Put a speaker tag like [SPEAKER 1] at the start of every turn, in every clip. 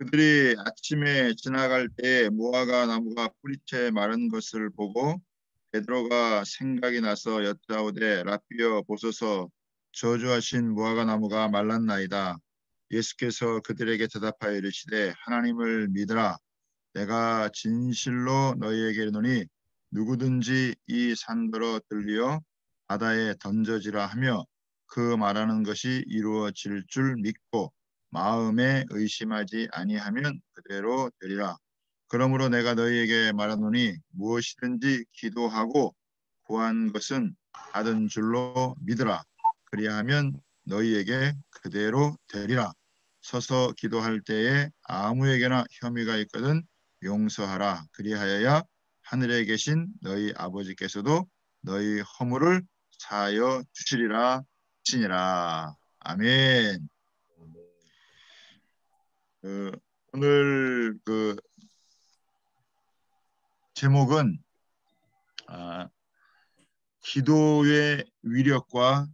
[SPEAKER 1] 그들이 아침에 지나갈 때 무화과 나무가 뿌리채 마른 것을 보고 베드로가 생각이 나서 여짜오되 라삐어 보소서 저주하신 무화과 나무가 말랐나이다. 예수께서 그들에게 대답하여 이르시되 하나님을 믿으라. 내가 진실로 너희에게 이르노니 누구든지 이 산더러 들리어 바다에 던져지라 하며 그 말하는 것이 이루어질 줄 믿고 마음에 의심하지 아니하면 그대로 되리라. 그러므로 내가 너희에게 말하노니 무엇이든지 기도하고 구한 것은 받은 줄로 믿으라. 그리하면 너희에게 그대로 되리라. 서서 기도할 때에 아무에게나 혐의가 있거든 용서하라. 그리하여야 하늘에 계신 너희 아버지께서도 너희 허물을 사하여 주시리라 하시니라. 아멘. 그, 오늘 그 제목은 기도의 위력과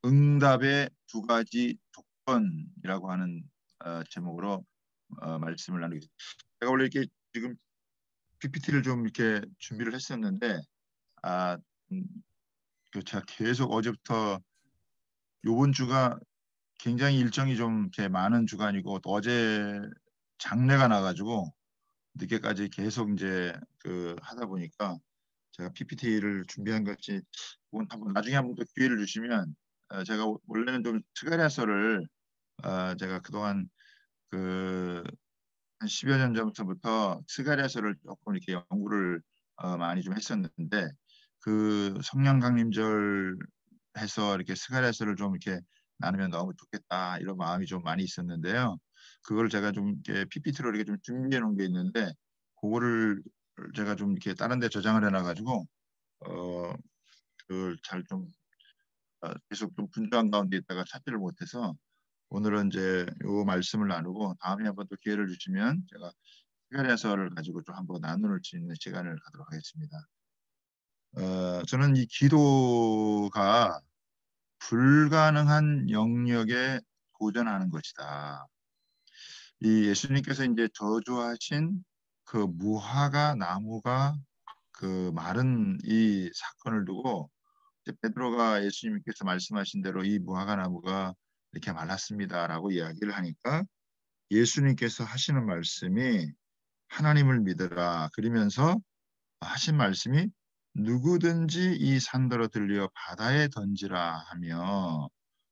[SPEAKER 1] 응답의 두 가지 조건이라고 하는 제목으로 말씀을 나누겠습니다. 제가 원래 이렇게 지금 PPT를 좀 이렇게 준비를 했었는데 아, 음, 제가 계속 어제부터 요번 주가 굉장히 일정이 좀 이렇게 많은 주간이고 또 어제 장례가 나가지고 늦게까지 계속 이제 하다 보니까 제가 PPT를 준비한 것이 한번 나중에 한번 또 기회를 주시면 제가 원래는 좀 스가랴서를 제가 그동안 한 10여 년 전부터 스가랴서를 조금 이렇게 연구를 많이 좀 했었는데 그 성령 강림절 해서 이렇게 스가랴서를 좀 이렇게 나누면 너무 좋겠다 이런 마음이 좀 많이 있었는데요. 그걸 제가 좀 이렇게 PPT로 이렇게 좀 준비해 놓은 게 있는데 그거를 제가 좀 이렇게 다른 데 저장을 해놔 가지고 그걸 잘 좀 계속 좀 분주한 가운데 있다가 찾지를 못해서 오늘은 이제 요 말씀을 나누고 다음에 한번 또 기회를 주시면 제가 시간에서를 가지고 좀 한번 나눌 수 있는 시간을 갖도록 하겠습니다. 저는 이 기도가 불가능한 영역에 도전하는 것이다. 이 예수님께서 이제 저주하신 그 무화과 나무가 그 마른 이 사건을 두고 베드로가 예수님께서 말씀하신 대로 이 무화과 나무가 이렇게 말랐습니다라고 이야기를 하니까 예수님께서 하시는 말씀이 하나님을 믿으라 그러면서 하신 말씀이 누구든지 이 산더러 들려 바다에 던지라 하며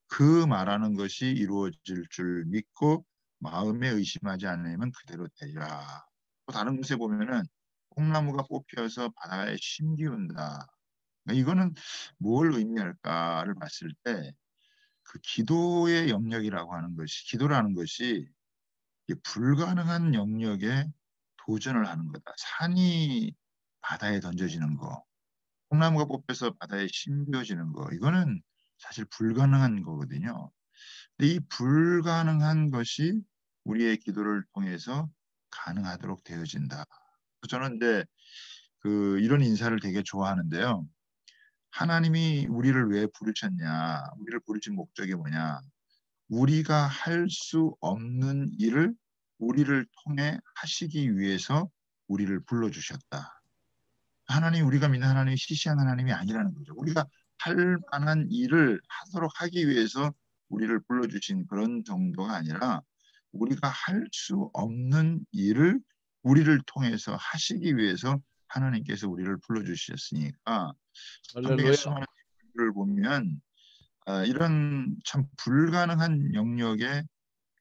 [SPEAKER 1] 그 말하는 것이 이루어질 줄 믿고 마음에 의심하지 않으면 그대로 되리라. 또 다른 곳에 보면은 콩나무가 뽑혀서 바다에 심기운다. 이거는 뭘 의미할까를 봤을 때 그 기도의 영역이라고 하는 것이 기도라는 것이 불가능한 영역에 도전을 하는 거다. 산이 바다에 던져지는 거, 콩나무가 뽑혀서 바다에 심겨지는 거, 이거는 사실 불가능한 거거든요. 근데 이 불가능한 것이 우리의 기도를 통해서 가능하도록 되어진다. 저는 이제 이런 인사를 되게 좋아하는데요. 하나님이 우리를 왜 부르셨냐? 우리를 부르신 목적이 뭐냐? 우리가 할 수 없는 일을 우리를 통해 하시기 위해서 우리를 불러주셨다. 하나님, 우리가 믿는 하나님이 시시한 하나님이 아니라는 거죠. 우리가 할 만한 일을 하도록 하기 위해서 우리를 불러주신 그런 정도가 아니라 우리가 할 수 없는 일을 우리를 통해서 하시기 위해서 하나님께서 우리를 불러주셨으니까 성경의
[SPEAKER 2] 할렐루야.
[SPEAKER 1] 수많은 일을 보면 이런 참 불가능한 영역에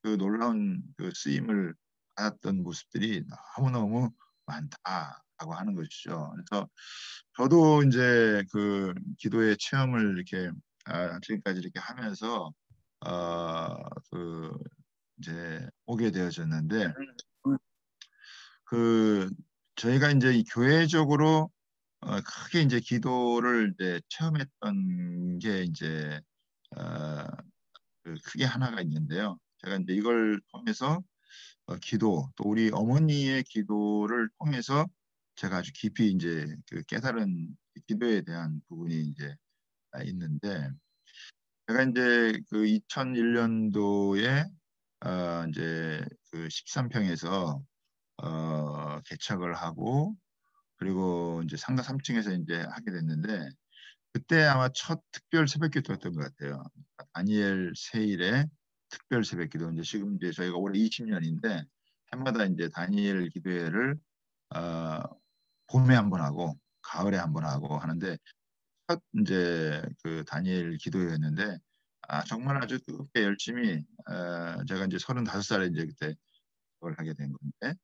[SPEAKER 1] 그 놀라운 그 쓰임을 받았던 모습들이 너무너무 많다라고 하는 것이죠. 그래서 저도 이제 기도의 체험을 이렇게 지금까지 이렇게 하면서 어, 그 이제 오게 되어졌는데 그 저희가 이제 이 교회적으로 크게 이제 기도를 이제 체험했던 게 이제 어, 크게 하나가 있는데요. 제가 이제 이걸 통해서 기도 또 우리 어머니의 기도를 통해서 제가 아주 깊이 이제 깨달은 기도에 대한 부분이 이제 있는데 제가 이제 2001년도에 이제 그 13평에서 개척을 하고 그리고 이제 상가 3층에서 이제 하게 됐는데 그때 아마 첫 특별 새벽기도였던 것 같아요. 다니엘 세일의 특별 새벽기도. 이제 지금 이제 저희가 올해 20년인데 해마다 이제 다니엘 기도회를 어, 봄에 한 번 하고 가을에 한 번 하고 하는데 첫 이제 그 다니엘 기도회였는데 정말 아주 뜨겁게 열심히 제가 이제 35살에 이제 그때 그걸 하게 된 건데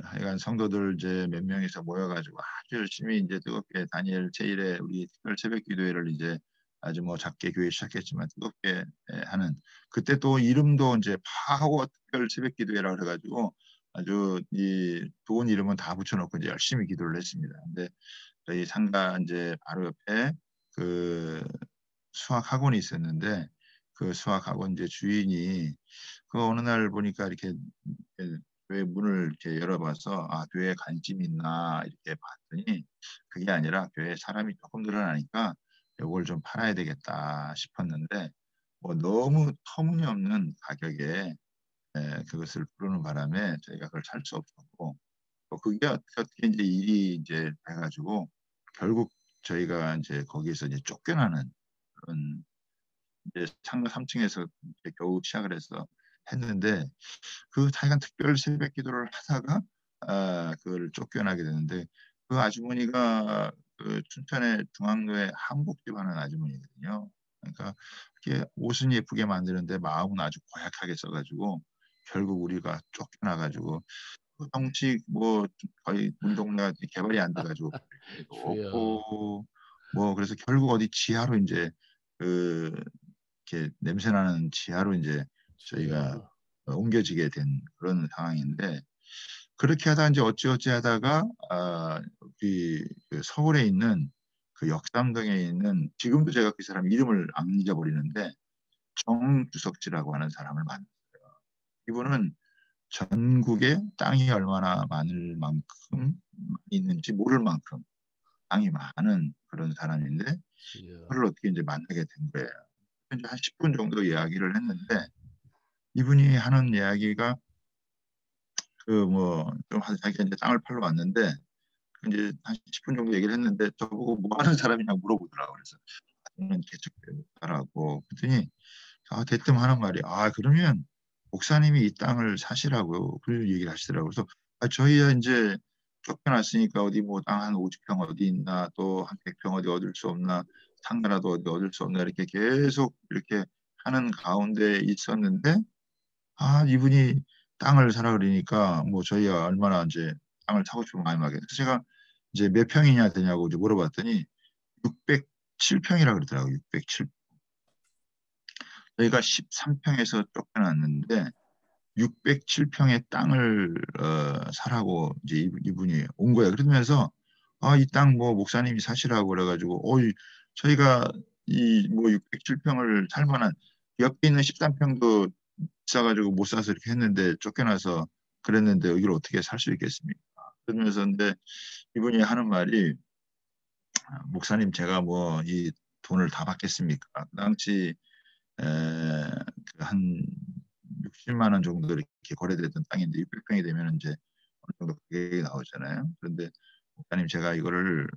[SPEAKER 1] 하여간 성도들 이제 몇 명이서 모여가지고 아주 열심히 이제 뜨겁게 다니엘 제1의 우리 특별 새벽 기도회를 이제 아주 뭐 작게 교회 시작했지만 뜨겁게 하는 그때 또 이름도 이제 파워 특별 새벽 기도회라 그래가지고 아주 이 좋은 이름은 다 붙여놓고 이제 열심히 기도를 했습니다. 근데 저희 상가 이제 바로 옆에 그 수학 학원이 있었는데 그 수학 학원 이제 주인이 그 어느 날 보니까 이렇게 교회 문을 이렇게 열어봐서 교회에 관심 있나 이렇게 봤더니 그게 아니라 교회에 사람이 조금 늘어나니까 이걸 좀 팔아야 되겠다 싶었는데 뭐 너무 터무니없는 가격에 그것을 부르는 바람에 저희가 그걸 살 수 없었고 또 그게 어떻게 이제 일이 이제 돼가지고 결국 저희가 이제 거기에서 이제 쫓겨나는 그런 이제 상가 3층에서 겨우 시작을 해서 했는데 그 하여간 특별 새벽 기도를 하다가 그걸 쫓겨나게 되는데 그 아주머니가 그 춘천의 중앙로에 한복집 하는 아주머니거든요. 그러니까 이렇게 옷은 예쁘게 만드는데 마음은 아주 고약하게 써가지고 결국 우리가 쫓겨나가지고 그 정식 뭐 거의 우리 동네가 개발이 안 돼가지고 별도
[SPEAKER 2] 주여,
[SPEAKER 1] 없고 뭐 그래서 결국 어디 지하로 이제 그 이렇게 냄새나는 지하로 이제 저희가
[SPEAKER 2] 주여.
[SPEAKER 1] 옮겨지게 된 그런 상황인데 그렇게 하다 이제 어찌어찌 하다가 그 서울에 있는 그 역삼동에 있는 지금도 제가 그 사람 이름을 안 잊어버리는데 정주석지라고 하는 사람을 만났어요. 이분은 전국에 땅이 얼마나 많을 만큼 있는지 모를 만큼 땅이 많은 그런 사람인데
[SPEAKER 2] 주여.
[SPEAKER 1] 그를 어떻게 이제 만나게 된 거예요. 이제 한 10분 정도 이야기를 했는데 이분이 하는 이야기가 그 뭐 좀 자기가 이제 땅을 팔러 왔는데 이제 한 10분 정도 얘기를 했는데 저보고 뭐 하는 사람이냐고 물어보더라고요. 그래서 저는 개척교육자라고 그랬더니 대뜸 하는 말이 그러면 목사님이 이 땅을 사시라고요. 그런 얘기를 하시더라고요. 그래서 저희야 이제 쫓겨났으니까 어디 뭐 땅 한 50평 어디 있나 또 한 100평 어디 얻을 수 없나 상가라도 어디 얻을 수 없나 이렇게 계속 이렇게 하는 가운데 있었는데 이분이 땅을 사라 그러니까 뭐 저희가 얼마나 이제 땅을 사고 싶으면 마음이 하겠 그래서 제가 이제 몇 평이냐 되냐고 이제 물어봤더니 607평이라 그러더라고요. 607. 저희가 13평에서 쫓겨났는데 607평의 땅을 사라고 이제 이분이 온 거예요. 그러면서 이 땅 뭐 목사님이 사시라고 그래가지고 저희가 이 뭐 607평을 살 만한 옆에 있는 13평도 비싸가지고 못 사서 이렇게 했는데 쫓겨나서 그랬는데 여기를 어떻게 살 수 있겠습니까? 그러면서 근데 이분이 하는 말이 목사님 제가 뭐 이 돈을 다 받겠습니까? 그 당시 한 60만 원 정도 이렇게 거래됐던 땅인데 600평이 되면 이제 어느 정도 가격이 나오잖아요. 그런데 목사님 제가 이거를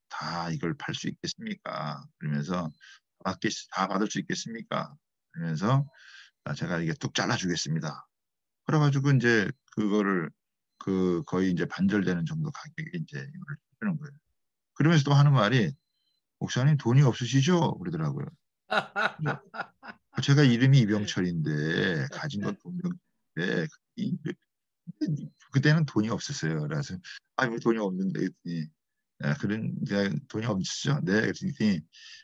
[SPEAKER 1] 다 이걸 팔 수 있겠습니까? 그러면서 다 받을 수 있겠습니까? 그러면서 제가 이게 뚝 잘라주겠습니다. 그래가지고 이제 그거를 그 거의 이제 반절되는 정도 가격에 이제 이걸 주는 거예요. 그러면서 또 하는 말이 목사님 돈이 없으시죠? 그러더라고요. 그래서 제가 이름이 이병철인데 가진 건 돈병인데 그때는 돈이 없었어요. 그래서 왜 돈이 없는데 그랬더니 그런 제가 돈이 없으시죠? 네. 그랬더니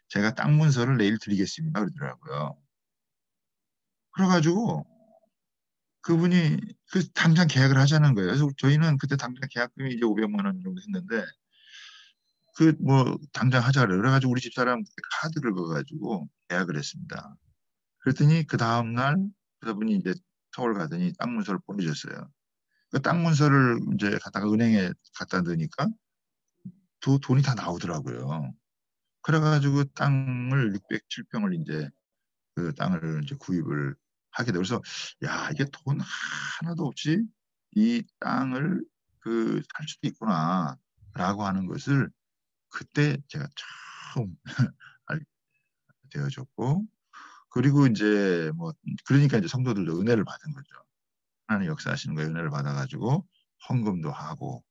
[SPEAKER 1] 제가 땅 문서를 내일 드리겠습니다. 그러더라고요. 그래가지고 그분이 당장 계약을 하자는 거예요. 그래서 저희는 그때 당장 계약금이 이제 500만 원 정도 했는데 그 뭐 당장 하자 그래가지고 우리 집사람 카드를 넣어가지고 계약을 했습니다. 그랬더니 그 다음날 그분이 이제 서울 가더니 땅 문서를 보내줬어요. 그 땅 문서를 이제 갖다가 은행에 갖다 넣으니까 돈이 다 나오더라고요. 그래가지고 땅을 607평을 이제 그 땅을 이제 구입을 하게 돼. 그래서 야, 이게 돈 하나도 없이 이 땅을 그 살 수도 있구나라고 하는 것을 그때 제가 처음 알게 되어졌고, 그리고 이제 뭐 그러니까 이제 성도들도 은혜를 받은 거죠. 하나님 역사하시는 거에 은혜를 받아가지고 헌금도 하고,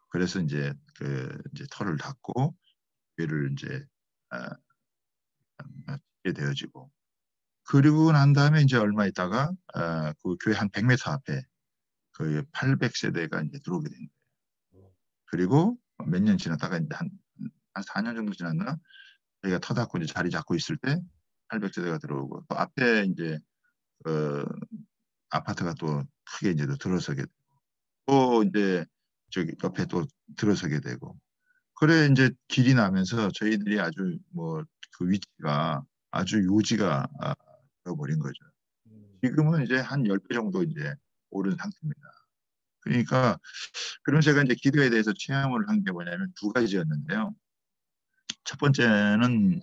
[SPEAKER 1] 그래서 이제 그 이제 터를 닫고 교회를 이제 짓게 되어지고, 그리고 난 다음에 이제 얼마 있다가 그 교회 한 100m 앞에 그 800세대가 이제 들어오게 된 거예요. 그리고 몇 년 지났다가 이제 한 4년 정도 지났나? 저희가 터 닫고 이제 자리 잡고 있을 때 800세대가 들어오고, 또 앞에 이제 그 아파트가 또 크게 이제 또 들어서게 되고, 또 이제 저기 옆에 또 들어서게 되고, 그래 이제 길이 나면서 저희들이 아주 뭐 그 위치가 아주 요지가 되어버린 거죠. 지금은 이제 한 10배 정도 이제 오른 상태입니다. 그러니까 그럼 제가 이제 기도에 대해서 체험을 한 게 뭐냐면 두 가지였는데요. 첫 번째는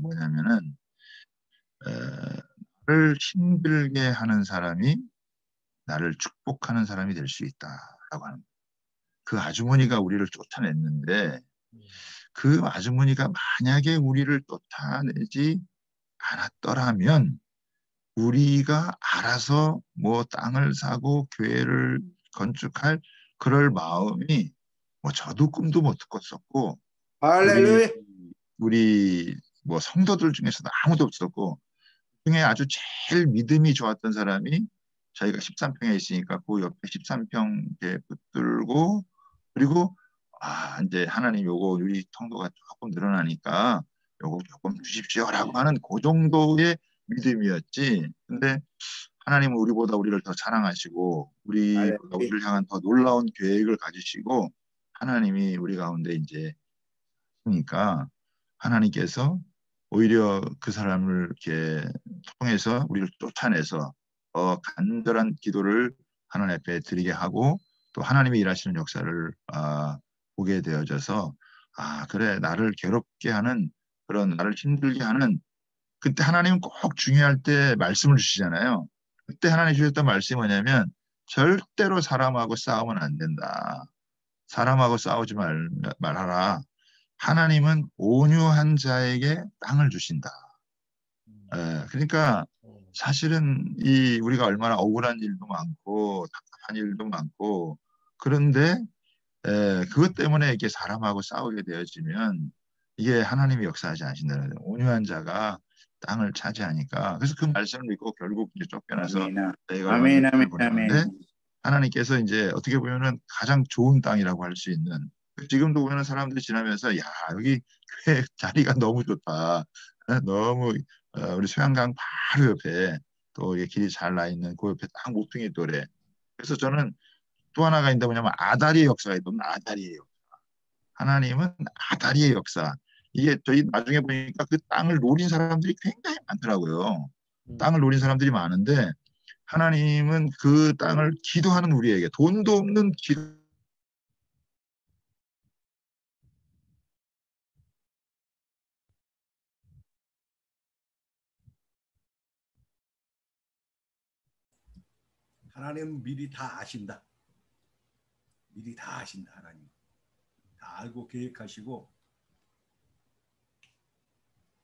[SPEAKER 1] 뭐냐면은 나를 힘들게 하는 사람이 나를 축복하는 사람이 될 수 있다라고 하는 거예요. 그 아주머니가 우리를 쫓아냈는데 그 아주머니가 만약에 우리를 쫓아내지 않았더라면 우리가 알아서 뭐 땅을 사고 교회를 건축할 그럴 마음이 뭐 저도 꿈도 못 꿨었고, 우리
[SPEAKER 2] 할렐루야.
[SPEAKER 1] 우리 뭐 성도들 중에서도 아무도 없었고, 중에 아주 제일 믿음이 좋았던 사람이 저희가 13평에 있으니까 그 옆에 13평 이렇게 붙들고, 그리고 이제 하나님 요거 우리 성도가 조금 늘어나니까 요거 조금 주십시오라고 하는 그 정도의 믿음이었지. 근데 하나님은 우리보다 우리를 더 사랑하시고 우리보다
[SPEAKER 2] 할렐루야.
[SPEAKER 1] 우리를 향한 더 놀라운 계획을 가지시고 하나님이 우리 가운데 이제 있으니까 하나님께서 오히려 그 사람을 이렇게 통해서 우리를 쫓아내서 간절한 기도를 하나님 앞에 드리게 하고 또 하나님이 일하시는 역사를 보게 되어져서 그래 나를 괴롭게 하는 그런 나를 힘들게 하는 그때 하나님은 꼭 중요할 때 말씀을 주시잖아요. 그때 하나님 주셨던 말씀이 뭐냐면 절대로 사람하고 싸우면 안 된다. 사람하고 싸우지 말아라. 하나님은 온유한 자에게 땅을 주신다. 그러니까 사실은 이 우리가 얼마나 억울한 일도 많고 답답한 일도 많고 그런데 그것 때문에 이렇게 사람하고 싸우게 되어지면 이게 하나님이 역사하지 않으신다는 거예요. 온유한 자가 땅을 차지하니까. 그래서 그 말씀을 믿고 결국 이제 쫓겨나서
[SPEAKER 2] 아멘.
[SPEAKER 1] 저희가 얼마
[SPEAKER 2] 아멘.
[SPEAKER 1] 몇
[SPEAKER 2] 아멘.
[SPEAKER 1] 년을 보냈는데
[SPEAKER 2] 아멘.
[SPEAKER 1] 하나님께서 이제 어떻게 보면은 가장 좋은 땅이라고 할 수 있는 지금도 보면은 사람들이 지나면서 야 여기 교회 자리가 너무 좋다. 너무 우리 수양강 바로 옆에 또 이게 길이 잘 나 있는 그 옆에 딱 모퉁이 돌에 그래서 저는 또 하나가 있는데 뭐냐면 아다리의 역사가 있거든요. 아다리의 역사. 하나님은 아다리의 역사. 이게 저희 나중에 보니까 그 땅을 노린 사람들이 굉장히 많더라고요. 땅을 노린 사람들이 많은데 하나님은 그 땅을 기도하는 우리에게 돈도 없는 기도
[SPEAKER 3] 하나님은 미리 다 아신다. 미리 다 아신다. 하나님 다 알고 계획하시고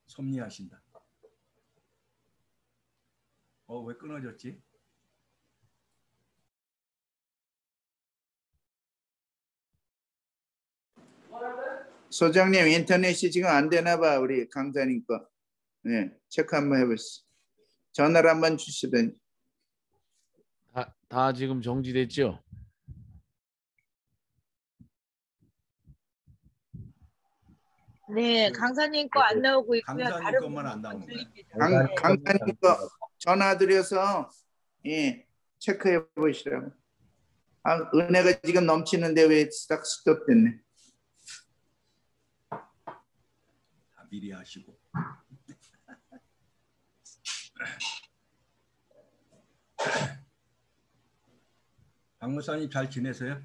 [SPEAKER 3] 섭리하신다. 왜 끊어졌지?
[SPEAKER 2] 소장님 인터넷이 지금 안 되나 봐. 우리 강사님 거. 네, 체크 한번 해보시죠. 전화를 한번 주시더니.
[SPEAKER 4] 다 지금 정지됐죠?
[SPEAKER 5] 네, 강사님 거 안 나오고 있고요.
[SPEAKER 3] 강사님
[SPEAKER 5] 다른
[SPEAKER 3] 것만 안
[SPEAKER 5] 분들 거
[SPEAKER 3] 나오는 거예요.
[SPEAKER 5] 들립니다.
[SPEAKER 2] 강사님 거 전화 드려서 체크해 보시라고. 은혜가 지금 넘치는데 왜 딱 스톱됐네.
[SPEAKER 3] 다 미리 하시고. 박 목사님 잘 지내세요?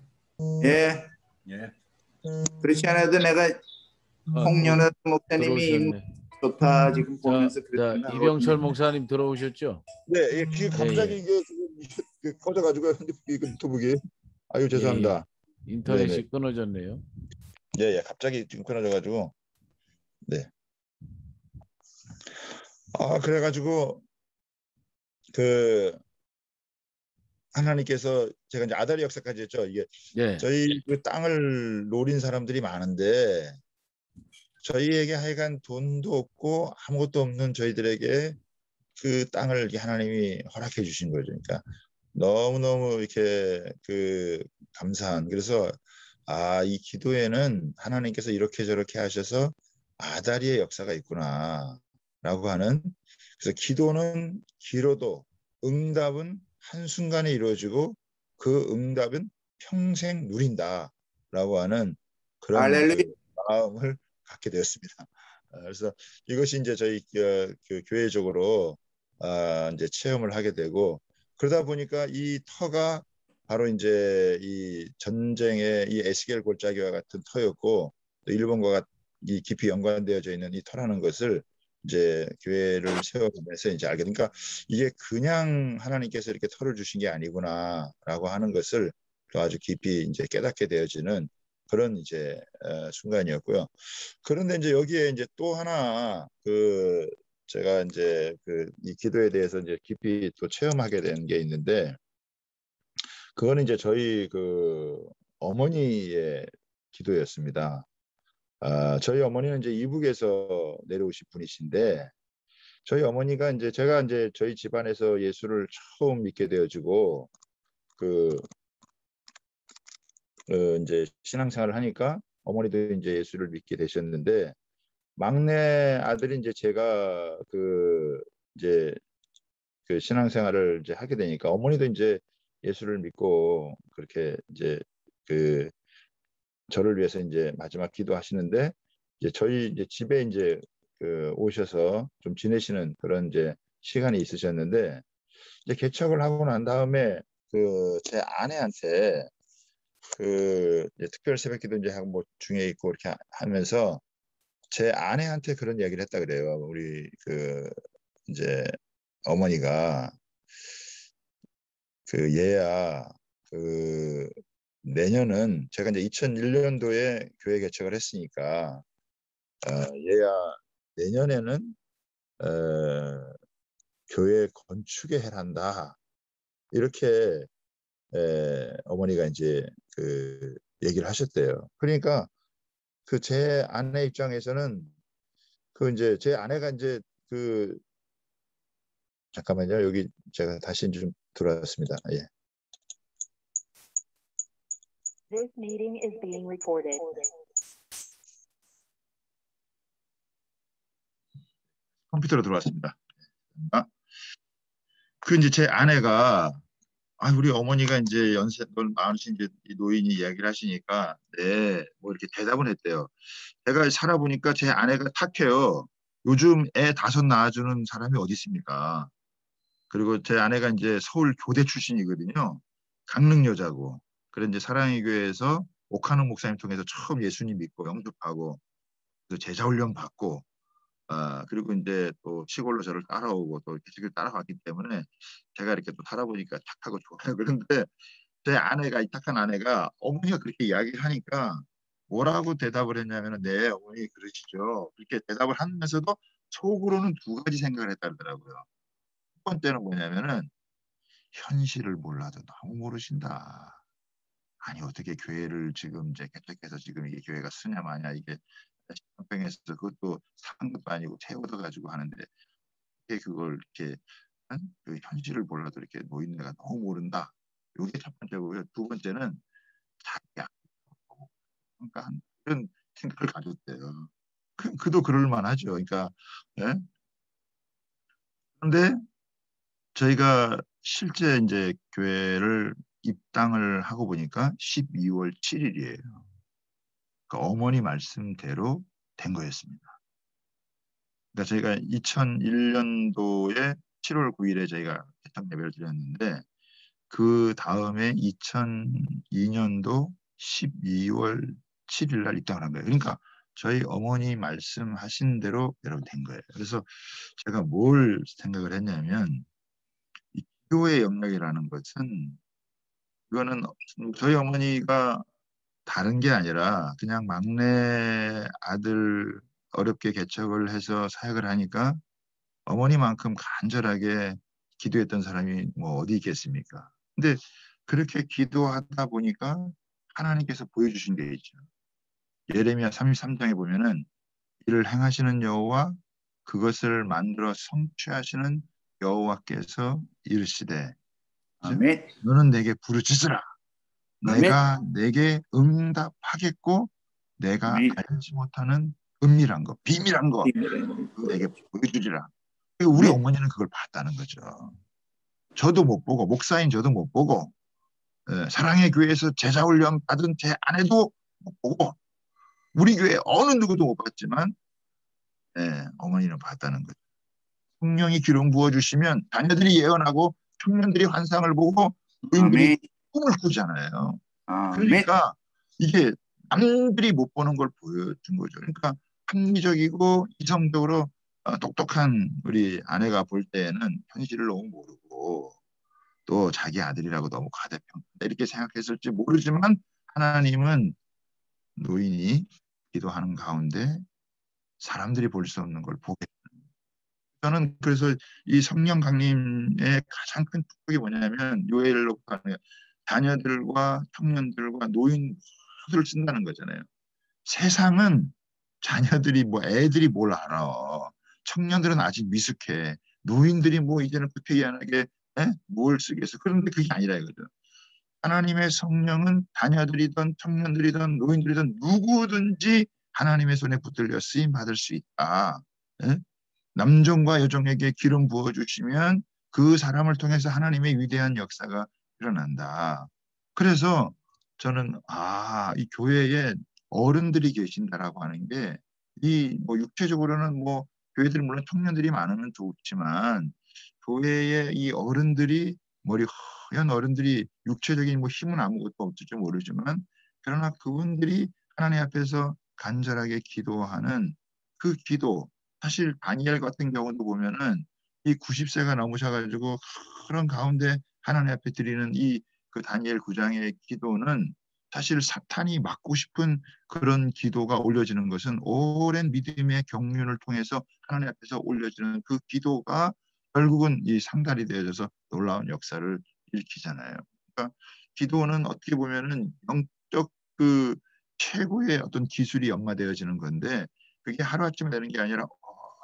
[SPEAKER 2] 예.
[SPEAKER 3] 예.
[SPEAKER 2] 그렇지 않아도 내가 홍연아 목사님이
[SPEAKER 4] 들어오셨네.
[SPEAKER 2] 좋다 지금 보면서
[SPEAKER 4] 자,
[SPEAKER 2] 그랬구나.
[SPEAKER 4] 이병철 목사님 들어오셨죠?
[SPEAKER 1] 네, 예, 이게 갑자기
[SPEAKER 4] 예.
[SPEAKER 1] 이게 꺼져가지고 노트북이. 아유, 죄송합니다. 네네.
[SPEAKER 4] 인터넷이 끊어졌네요.
[SPEAKER 1] 예, 예, 갑자기 지금 끊어져가지고. 네. 그래가지고 그 하나님께서 제가 이제 아다리 역사까지 했죠. 이게
[SPEAKER 4] 예.
[SPEAKER 1] 저희 그 땅을 노린 사람들이 많은데 저희에게 하여간 돈도 없고 아무것도 없는 저희들에게 그 땅을 이렇게 하나님이 허락해 주신 거죠. 그러니까 너무너무 이렇게 그 감사한. 그래서 이 기도에는 하나님께서 이렇게 저렇게 하셔서 아다리의 역사가 있구나라고 하는. 그래서 기도는 길어도 응답은 한순간에 이루어지고 그 응답은 평생 누린다라고 하는 그런
[SPEAKER 2] 할렐루야.
[SPEAKER 1] 그 마음을 갖게 되었습니다. 그래서 이것이 이제 저희 그 교회적으로 이제 체험을 하게 되고, 그러다 보니까 이 터가 바로 이제 이 전쟁의 이 에스겔 골짜기와 같은 터였고, 또 일본과 이 깊이 연관되어져 있는 이 터라는 것을 이제 교회를 세워가면서 이제 알게 되니까 이게 그냥 하나님께서 이렇게 터를 주신 게 아니구나라고 하는 것을 또 아주 깊이 이제 깨닫게 되어지는 그런 이제 순간이었고요. 그런데 이제 여기에 이제 또 하나 그 제가 이제 그 이 기도에 대해서 이제 깊이 또 체험하게 된 게 있는데, 그거는 이제 저희 그 어머니의 기도였습니다. 저희 어머니는 이제 이북에서 내려오신 분이신데, 저희 어머니가 이제 제가 이제 저희 집안에서 예수를 처음 믿게 되어지고 그 이제 신앙생활을 하니까 어머니도 이제 예수를 믿게 되셨는데, 막내 아들이 이제 제가 그 이제 그 신앙생활을 이제 하게 되니까 어머니도 이제 예수를 믿고 그렇게 이제 그 저를 위해서 이제 마지막 기도하시는데, 이제 저희 이제 집에 이제 그 오셔서 좀 지내시는 그런 이제 시간이 있으셨는데, 이제 개척을 하고 난 다음에 그 제 아내한테 그 이제 특별 새벽기도 이제 하고 뭐 중에 있고 이렇게 하면서 제 아내한테 그런 이야기를 했다 그래요. 우리 그 이제 어머니가 그 얘야 그 내년은 제가 이제 2001년도에 교회 개척을 했으니까 얘야 내년에는 교회 건축에 해란다 이렇게 어머니가 이제 그 얘기를 하셨대요. 그러니까 그 제 아내 입장에서는 그 이제 제 아내가 이제 그 잠깐만요. 여기 제가 다시 좀 들어왔습니다. 예.
[SPEAKER 6] This meeting is being recorded.
[SPEAKER 1] 컴퓨터로 들어왔습니다. 그 이제 제 아내가 우리 어머니가 이제 연세 많으신 이제 노인이 이야기를 하시니까 네, 뭐 이렇게 대답을 했대요. 제가 살아보니까 제 아내가 착해요. 요즘 애 5 낳아주는 사람이 어디 있습니까? 그리고 제 아내가 이제 서울 교대 출신이거든요. 강릉 여자고. 그래 이제 사랑의 교회에서 옥한웅 목사님 통해서 처음 예수님 믿고 영접하고 또 제자 훈련 받고 그리고 이제 또 시골로 저를 따라오고 또 계속 따라왔기 때문에 제가 이렇게 또 살아보니까 착하고 좋아요. 그런데 제 아내가 이 착한 아내가 어머니가 그렇게 이야기를 하니까 뭐라고 대답을 했냐면은 네 어머니 그러시죠. 그렇게 대답을 하면서도 속으로는 2가지 생각을 했다더라고요. 첫 번째는 뭐냐면은 현실을 몰라도 너무 모르신다. 아니 어떻게 교회를 지금 이제 개척해서 지금 이게 교회가 쓰냐 마냐 이게 평에서 그것도 산 것도 아니고 채워서 가지고 하는데 그걸 이렇게 그 현실을 몰라도 이렇게 노인네가 너무 모른다. 이게 첫 번째고요. 2번째는 자기야. 그러니까 그런 생각을 가졌대요. 그도 그럴 만하죠. 그러니까 예? 그런데 저희가 실제 이제 교회를 입당을 하고 보니까 12월 7일이에요. 그러니까 어머니 말씀대로 된 거였습니다. 그러니까 저희가 2001년도에 7월 9일에 저희가 개척 예배를 드렸는데 그 다음에 2002년도 12월 7일 날 입당을 한 거예요. 그러니까 저희 어머니 말씀하신 대로 여러분 된 거예요. 그래서 제가 뭘 생각을 했냐면 이 기도의 영역이라는 것은 이거는 저희 어머니가 다른 게 아니라 그냥 막내 아들 어렵게 개척을 해서 사역을 하니까 어머니만큼 간절하게 기도했던 사람이 뭐 어디 있겠습니까? 근데 그렇게 기도하다 보니까 하나님께서 보여주신 게 있죠. 예레미야 33장에 보면은 이를 행하시는 여호와 그것을 만들어 성취하시는 여호와께서 이르시되 그죠?
[SPEAKER 2] 아멘.
[SPEAKER 1] 너는 내게 부르짖으라.
[SPEAKER 2] 아멘.
[SPEAKER 1] 내가 내게 응답하겠고 내가
[SPEAKER 2] 아멘.
[SPEAKER 1] 알지 못하는 은밀한 거, 비밀한 거 내게 보여주리라. 우리
[SPEAKER 2] 아멘.
[SPEAKER 1] 어머니는 그걸 봤다는 거죠. 저도 못 보고 목사인 저도 못 보고 사랑의 교회에서 제자 훈련 받은 제 아내도 못 보고 우리 교회 어느 누구도 못 봤지만 어머니는 봤다는 거죠. 성령이 기름 부어주시면 자녀들이 예언하고 청년들이 환상을 보고 노인들이
[SPEAKER 2] 아멘.
[SPEAKER 1] 꿈을 꾸잖아요.
[SPEAKER 2] 아멘.
[SPEAKER 1] 그러니까 이게 남들이 못 보는 걸 보여준 거죠. 그러니까 합리적이고 이성적으로 똑똑한 우리 아내가 볼 때에는 현실을 너무 모르고 또 자기 아들이라고 너무 과대평가 이렇게 생각했을지 모르지만 하나님은 노인이 기도하는 가운데 사람들이 볼 수 없는 걸 보게. 저는 그래서 이 성령 강림의 가장 큰 축복이 뭐냐면 요엘로부터 하는 자녀들과 청년들과 노인 모두를 쓴다는 거잖아요. 세상은 자녀들이 뭐 애들이 뭘 알아. 청년들은 아직 미숙해. 노인들이 뭐 이제는 구태의연하게 뭘 쓰겠어. 그런데 그게 아니라 이거죠. 하나님의 성령은 자녀들이든 청년들이든 노인들이든 누구든지 하나님의 손에 붙들려 쓰임 받을 수 있다. 예? 남종과 여종에게 기름 부어주시면 그 사람을 통해서 하나님의 위대한 역사가 일어난다. 그래서 저는 이 교회에 어른들이 계신다라고 하는 게 이 뭐 육체적으로는 뭐 교회들이 물론 청년들이 많으면 좋지만 교회에 이 어른들이 머리 하얀 어른들이 육체적인 뭐 힘은 아무것도 없을지 모르지만 그러나 그분들이 하나님 앞에서 간절하게 기도하는 그 기도 사실 다니엘 같은 경우도 보면은 이 90세가 넘으셔가지고 그런 가운데 하나님 앞에 드리는 이 그 다니엘 9장의 기도는 사실 사탄이 막고 싶은 그런 기도가 올려지는 것은 오랜 믿음의 경륜을 통해서 하나님 앞에서 올려지는 그 기도가 결국은 이 상달이 되어져서 놀라운 역사를 일으키잖아요. 그러니까 기도는 어떻게 보면은 영적 그 최고의 어떤 기술이 연마되어지는 건데 그게 하루아침에 되는 게 아니라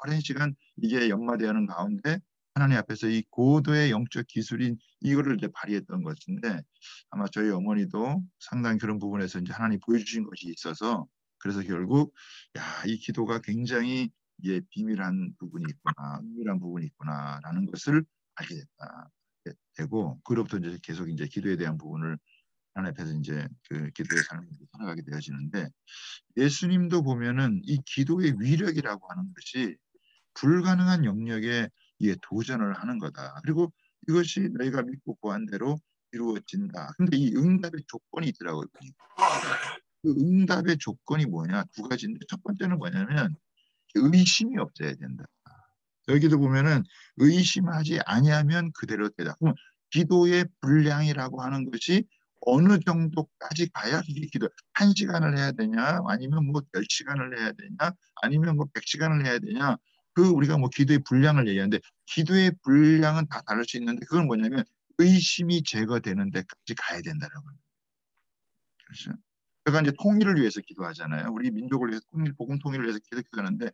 [SPEAKER 1] 오랜 시간 이게 연마되는 가운데 하나님 앞에서 이 고도의 영적 기술인 이거를 이제 발휘했던 것인데 아마 저희 어머니도 상당히 그런 부분에서 이제 하나님 보여주신 것이 있어서 그래서 결국 이 기도가 굉장히 비밀한 부분이 있구나, 은밀한 부분이 있구나라는 것을 알게 됐다. 되고 그로부터 이제 계속 이제 기도에 대한 부분을 하나님 앞에서 이제 그 기도의 삶을 살아가게 되어지는데 예수님도 보면은 이 기도의 위력이라고 하는 것이 불가능한 영역에 도전을 하는 거다. 그리고 이것이 너희가 믿고 구한 대로 이루어진다. 근데 이 응답의 조건이 있더라고요. 그 응답의 조건이 뭐냐? 두 가지인데 첫 번째는 뭐냐면 의심이 없어야 된다. 여기도 보면은 의심하지 아니하면 그대로 되다. 그럼 기도의 분량이라고 하는 것이 어느 정도까지 가야 이게 기도 1시간을 해야 되냐 아니면 뭐 10시간을 해야 되냐 아니면 뭐 100시간을 해야 되냐 그 우리가 뭐 기도의 분량을 얘기하는데 기도의 분량은 다 다를 수 있는데 그건 뭐냐면 의심이 제거되는 데까지 가야 된다는 거예요. 그렇죠? 제가 이제 통일을 위해서 기도하잖아요. 우리 민족을 위해서 복음 통일을 위해서 기도하는데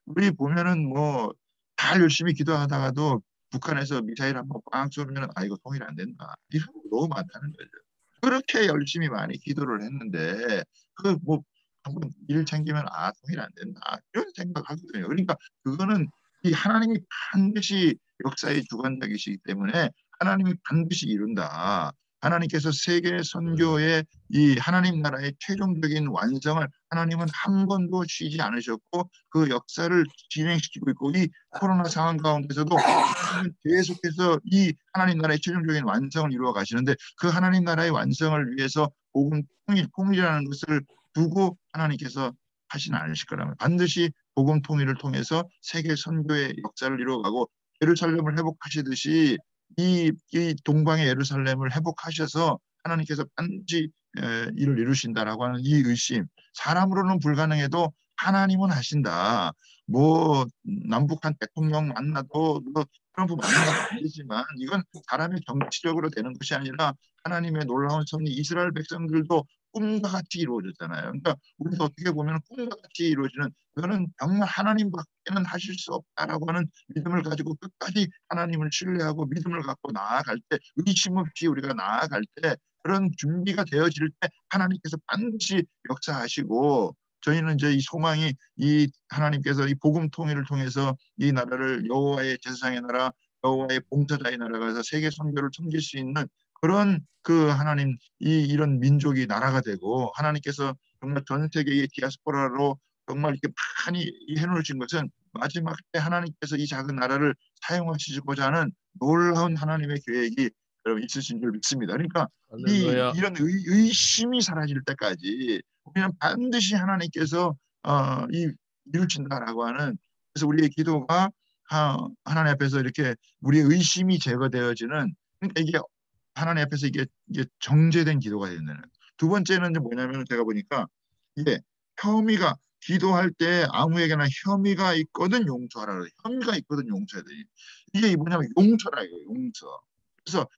[SPEAKER 1] 우리 보면은 뭐 잘 열심히 기도하다가도 북한에서 미사일 한번 빵 쏘면 이거 통일 안 된다. 이런 거 너무 많다는 거죠. 그렇게 열심히 많이 기도를 했는데 그 뭐 한번 일 챙기면 통일 안 된다. 이런 생각하거든요. 그러니까 그거는 이 하나님이 반드시 역사의 주관자이시기 때문에 하나님이 반드시 이룬다. 하나님께서 세계 선교의 이 하나님 나라의 최종적인 완성을 하나님은 한 번도 쉬지 않으셨고 그 역사를 진행시키고 있고 이 코로나 상황 가운데서도 하나님은 계속해서 이 하나님 나라의 최종적인 완성을 이루어 가시는데 그 하나님 나라의 완성을 위해서 복음 통일이라는 것을 두고 하나님께서 하지는 않으실 거라면 반드시 복음 통일을 통해서 세계 선교의 역사를 이루어가고 예루살렘을 회복하시듯이 이 동방의 예루살렘을 회복하셔서 하나님께서 반드시 일을 이루신다라고 하는 이 의심, 사람으로는 불가능해도 하나님은 하신다. 뭐 남북한 대통령 만나도 뭐 트럼프 만나도 안 되지만 이건 사람의 정치력으로 되는 것이 아니라 하나님의 놀라운 섭리, 이스라엘 백성들도 꿈과 같이 이루어졌잖아요. 그러니까 우리도 어떻게 보면 꿈과 같이 이루어지는, 그거는 정말 하나님밖에는 하실 수 없다라고 하는 믿음을 가지고 끝까지 하나님을 신뢰하고 믿음을 갖고 나아갈 때, 의심 없이 우리가 나아갈 때, 그런 준비가 되어질 때 하나님께서 반드시 역사하시고, 저희는 이제 이 소망이 이 하나님께서 이 복음 통일을 통해서 이 나라를 여호와의 제사장의 나라, 여호와의 봉사자의 나라가 해서 세계 선교를 섬길 수 있는 그런 그 하나님 이런 민족이 나라가 되고, 하나님께서 정말 전 세계의 디아스포라로 정말 이렇게 많이 해놓으신 것은 마지막 때 하나님께서 이 작은 나라를 사용하시고자 하는 놀라운 하나님의 계획이 여러분 있으신 줄 믿습니다. 그러니까
[SPEAKER 4] 할렐루야.
[SPEAKER 1] 이런 의심이 사라질 때까지 우리는 반드시 하나님께서 이루신다라고 하는, 그래서 우리의 기도가 하나님 앞에서 이렇게 우리의 의심이 제거되어지는, 그러니까 이게 하나님 앞에서 이게 정제된 기도가 되는. 두 번째는 뭐냐면 제가 보니까 이게 혐의가, 기도할 때 아무에게나 혐의가 있거든 용서하라 그래요. 혐의가 있거든 용서해야 돼. 이게 뭐냐면 용서라 이거예요. 용서. 그래서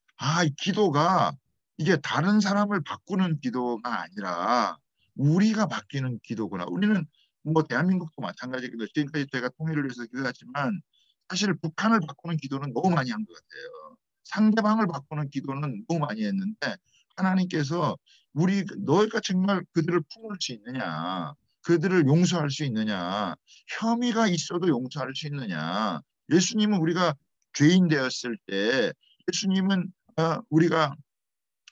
[SPEAKER 1] 이 기도가 이게 다른 사람을 바꾸는 기도가 아니라 우리가 바뀌는 기도구나. 우리는 뭐 대한민국도 마찬가지고 지금까지 제가 통일을 위해서 기도했지만 사실 북한을 바꾸는 기도는 너무 많이 한 것 같아요. 상대방을 바꾸는 기도는 너무 많이 했는데 하나님께서 너희가 정말 그들을 품을 수 있느냐, 그들을 용서할 수 있느냐, 혐의가 있어도 용서할 수 있느냐. 예수님은 우리가 죄인 되었을 때, 예수님은 우리가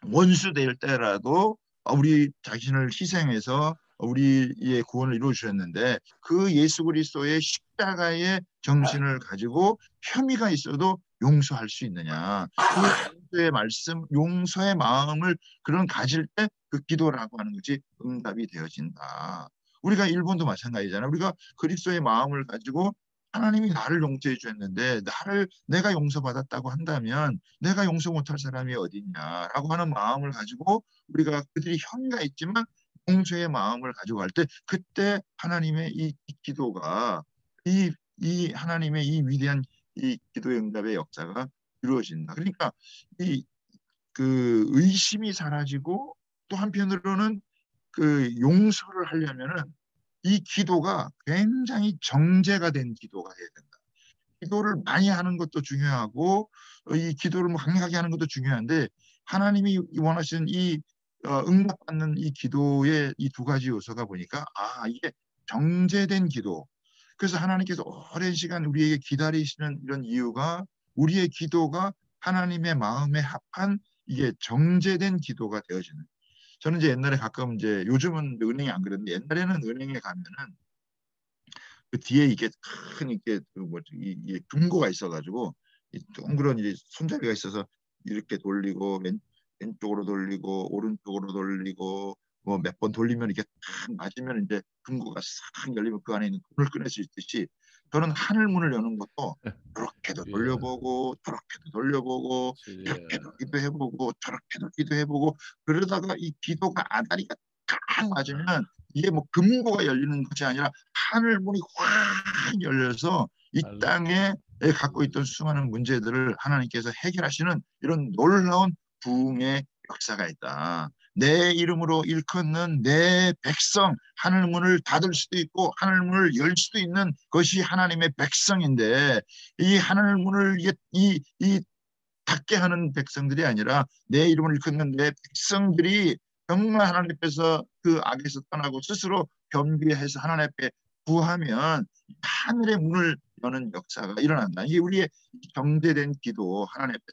[SPEAKER 1] 원수 될 때라도 우리 자신을 희생해서 우리의 구원을 이루어 주셨는데, 그 예수 그리스도의 십자가의 정신을 가지고 혐의가 있어도 용서할 수 있느냐. 그 용서의 말씀, 용서의 마음을 그런 가질 때 그 기도라고 하는 것이 응답이 되어진다. 우리가 일본도 마찬가지잖아요. 우리가 그리스도의 마음을 가지고 하나님이 나를 용서해 주셨는데 내가 용서받았다고 한다면 내가 용서 못할 사람이 어디냐라고 하는 마음을 가지고 우리가 그들이 혐의가 있지만 용서의 마음을 가지고 갈 때, 그때 하나님의 이 기도가 이 하나님의 이 위대한 이 기도의 응답의 역사가 이루어진다. 그러니까 그 의심이 사라지고 또 한편으로는 그 용서를 하려면은 이 기도가 굉장히 정제가 된 기도가 돼야 된다. 기도를 많이 하는 것도 중요하고 이 기도를 뭐 강력하게 하는 것도 중요한데, 하나님이 원하시는 이 응답받는 이 기도의 이 두 가지 요소가 보니까 이게 정제된 기도. 그래서 하나님께서 오랜 시간 우리에게 기다리시는 이런 이유가 우리의 기도가 하나님의 마음에 합한 이게 정제된 기도가 되어지는. 저는 이제 옛날에 가끔 이제, 요즘은 은행이 안 그랬는데 옛날에는 은행에 가면은 그 뒤에 이게 큰 이게 이게 금고가 있어가지고 동그란 이제 손잡이가 있어서 이렇게 돌리고 왼쪽으로 돌리고 오른쪽으로 돌리고 뭐 몇 번 돌리면 이게 탁 맞으면 이제 금고가 싹 열리면 그 안에 있는 금을 꺼낼 수 있듯이, 저는 하늘 문을 여는 것도 이렇게도 돌려보고 저렇게도 돌려보고 이렇게도 기도해보고 저렇게도 기도해보고, 그러다가 이 기도가 아다리가 딱 맞으면 이게 뭐 금고가 열리는 것이 아니라 하늘 문이 확 열려서 이 땅에 갖고 있던 수많은 문제들을 하나님께서 해결하시는 이런 놀라운 부흥의 역사가 있다. 내 이름으로 일컫는 내 백성, 하늘 문을 닫을 수도 있고 하늘 문을 열 수도 있는 것이 하나님의 백성인데, 이 하늘 문을 닫게 하는 백성들이 아니라 내 이름을 일컫는 내 백성들이 정말 하나님 앞에서 그 악에서 떠나고 스스로 겸비해서 하나님 앞에 구하면 하늘의 문을 여는 역사가 일어난다. 이게 우리의 정제된 기도, 하나님 앞에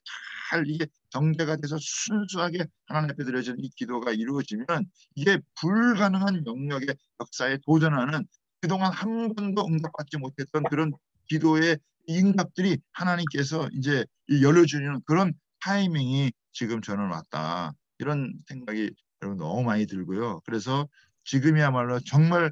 [SPEAKER 1] 잘 이게 정제가 돼서 순수하게 하나님 앞에 드려지는 이 기도가 이루어지면 이게 불가능한 영역의 역사에 도전하는, 그동안 한 번도 응답받지 못했던 그런 기도의 응답들이 하나님께서 이제 열려주는 그런 타이밍이 지금 저는 왔다. 이런 생각이 여러분 너무 많이 들고요. 그래서 지금이야말로 정말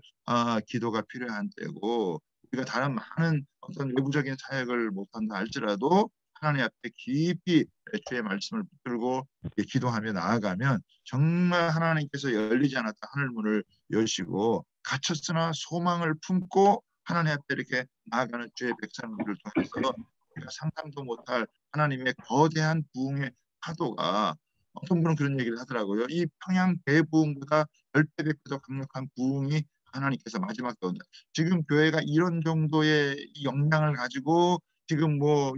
[SPEAKER 1] 기도가 필요한 때고 우리가 다른 많은 어떤 외부적인 사역을 못한다 할지라도 하나님 앞에 깊이 주의 말씀을 붙들고 기도하며 나아가면 정말 하나님께서 열리지 않았던 하늘 문을 여시고 갇혔으나 소망을 품고 하나님 앞에 이렇게 나아가는 주의 백성들을 통해서 우리가 상상도 못할 하나님의 거대한 부흥의 파도가 어떤 분은 그런 얘기를 하더라고요. 이 평양 대부흥보다 10배 100배 더 강력한 부흥이 하나님께서 마지막에 온다. 지금 교회가 이런 정도의 영향을 가지고 지금 뭐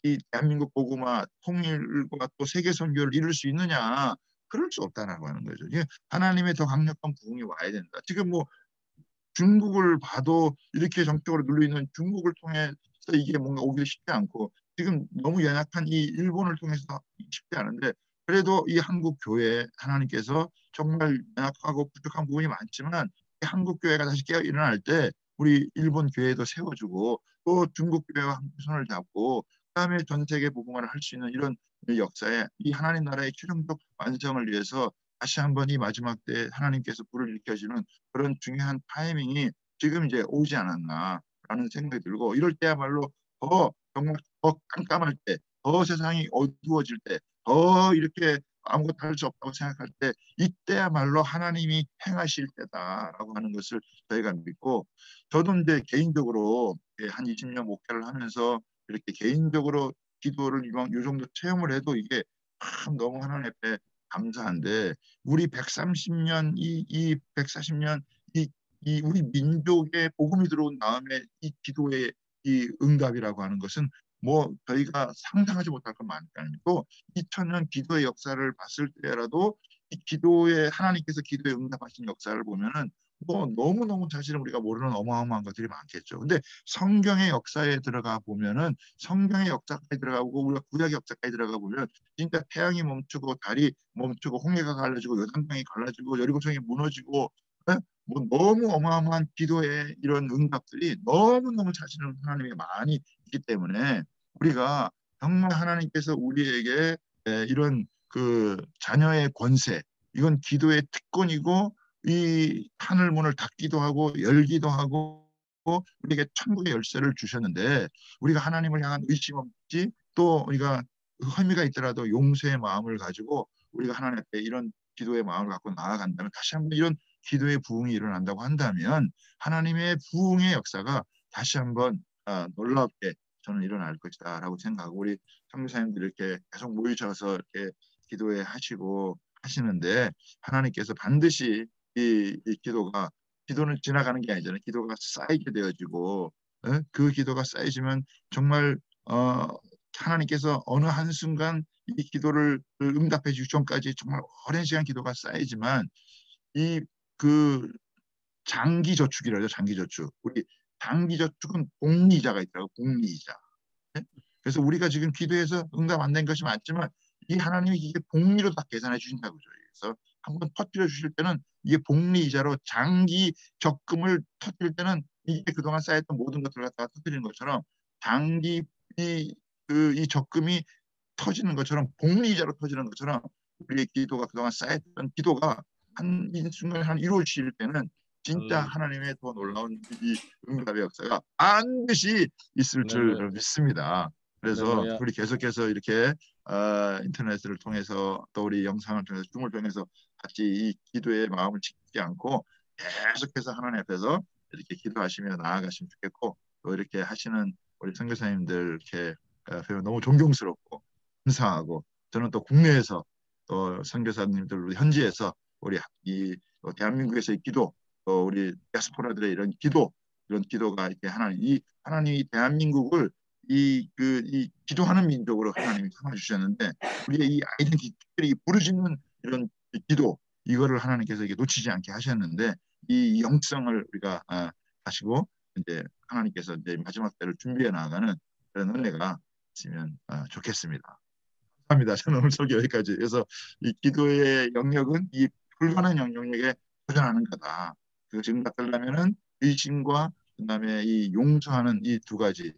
[SPEAKER 1] 이 대한민국 복음화 통일과 또 세계 선교를 이룰 수 있느냐? 그럴 수 없다라고 하는 거죠. 이게 하나님의 더 강력한 부흥이 와야 된다. 지금 뭐 중국을 봐도 이렇게 정적으로 눌려 있는 중국을 통해서 이게 뭔가 오기 쉽지 않고 지금 너무 연약한 이 일본을 통해서 쉽지 않은데 그래도 이 한국 교회 하나님께서 정말 연약하고 부족한 부분이 많지만 이 한국 교회가 다시 깨어 일어날 때 우리 일본 교회도 세워주고 또 중국 교회와 함께 손을 잡고 그다음에 전 세계 복음화를 할 수 있는 이런 역사에 이 하나님 나라의 최종적 완성을 위해서 다시 한번 이 마지막 때 하나님께서 불을 일으켜주는 그런 중요한 타이밍이 지금 이제 오지 않았나라는 생각이 들고 이럴 때야말로 더 정말 더 깜깜할 때, 더 세상이 어두워질 때, 더 이렇게 아무것도 할 수 없다고 생각할 때 이때야말로 하나님이 행하실 때다라고 하는 것을 저희가 믿고 저도 이제 개인적으로 한 20년 목회를 하면서 이렇게 개인적으로 기도를 이 정도 체험을 해도 이게 참 너무 하나님 앞에 감사한데 우리 130년 이 140년 이 우리 민족의 복음이 들어온 다음에 이 기도의 이 응답이라고 하는 것은 뭐 저희가 상상하지 못할 것 많으니까 또 2000년 기도의 역사를 봤을 때라도 이 기도에 하나님께서 기도에 응답하신 역사를 보면은 뭐 너무너무 사실은 우리가 모르는 어마어마한 것들이 많겠죠. 근데 성경의 역사에 들어가 보면은 성경의 역사까지 들어가고 우리가 구약의 역사까지 들어가 보면 진짜 태양이 멈추고 달이 멈추고 홍해가 갈라지고 요단강이 갈라지고 여리고성이 무너지고 뭐 너무 어마어마한 기도의 이런 응답들이 너무너무 사실은 하나님이 많이 있기 때문에 우리가 정말 하나님께서 우리에게 이런 그 자녀의 권세 이건 기도의 특권이고 이 하늘 문을 닫기도 하고 열기도 하고 우리에게 천국의 열쇠를 주셨는데 우리가 하나님을 향한 의심 없이 또 우리가 혐의가 있더라도 용서의 마음을 가지고 우리가 하나님 앞에 이런 기도의 마음을 갖고 나아간다면 다시 한번 이런 기도의 부흥이 일어난다고 한다면 하나님의 부흥의 역사가 다시 한번 놀랍게 저는 일어날 것이다라고 생각하고 우리 선교사님들 이렇게 계속 모이셔서 이렇게 기도회 하시고 하시는데 하나님께서 반드시 이 기도는 지나가는 게 아니잖아요. 기도가 쌓이게 되어지고 그 기도가 쌓이시면 정말 하나님께서 어느 한순간 이 기도를 응답해 주기 전까지 정말 오랜 시간 기도가 쌓이지만 이 그 장기 저축이라고 하죠. 장기 저축. 우리 장기 저축은 복리이자가 있더라고. 복리이자. 네? 그래서 우리가 지금 기도해서 응답 안 된 것이 많지만 이 하나님이 이게 복리로 다 계산해 주신다고 그래서 한번 터뜨려 주실 때는 이게 복리이자로 장기 적금을 터뜨릴 때는 이게 그동안 쌓였던 모든 것들을 갖다가 터뜨리는 것처럼 장기 이 적금이 터지는 것처럼 복리이자로 터지는 것처럼 우리의 기도가 그동안 쌓였던 기도가 한 순간 한 이루어질 때는 진짜 하나님의 더 놀라운 이 응답의 역사가 반드시 있을 줄 믿습니다. 그래서 우리 계속해서 이렇게 인터넷을 통해서 또 우리 영상을 통해서 줌을 통해서 같이 이 기도의 마음을 지키지 않고 계속해서 하나님 앞에서 이렇게 기도하시며 나아가시면 좋겠고 또 이렇게 하시는 우리 선교사님들 이렇게 너무 존경스럽고 감사하고 저는 또 국내에서 또 선교사님들 현지에서 우리 이 대한민국에서의 기도 또 우리 디아스포라들의 이런 기도가 이렇게 하나님이 대한민국을 이 기도하는 민족으로 하나님이 삼아 주셨는데 우리의 이 아이덴티티 특별히 부르짖는 이런 기도 이거를 하나님께서 이게 놓치지 않게 하셨는데 이 영성을 우리가 하시고 이제 하나님께서 이제 마지막 때를 준비해 나가는 그런 은혜가 있으면 좋겠습니다. 감사합니다. 저는 오늘 설교 여기까지. 그래서 이 기도의 영역은 이 불가능한 영역에 도전하는 거다. 그 지금 받으려면은 의심과 그다음에 이 용서하는 이 두 가지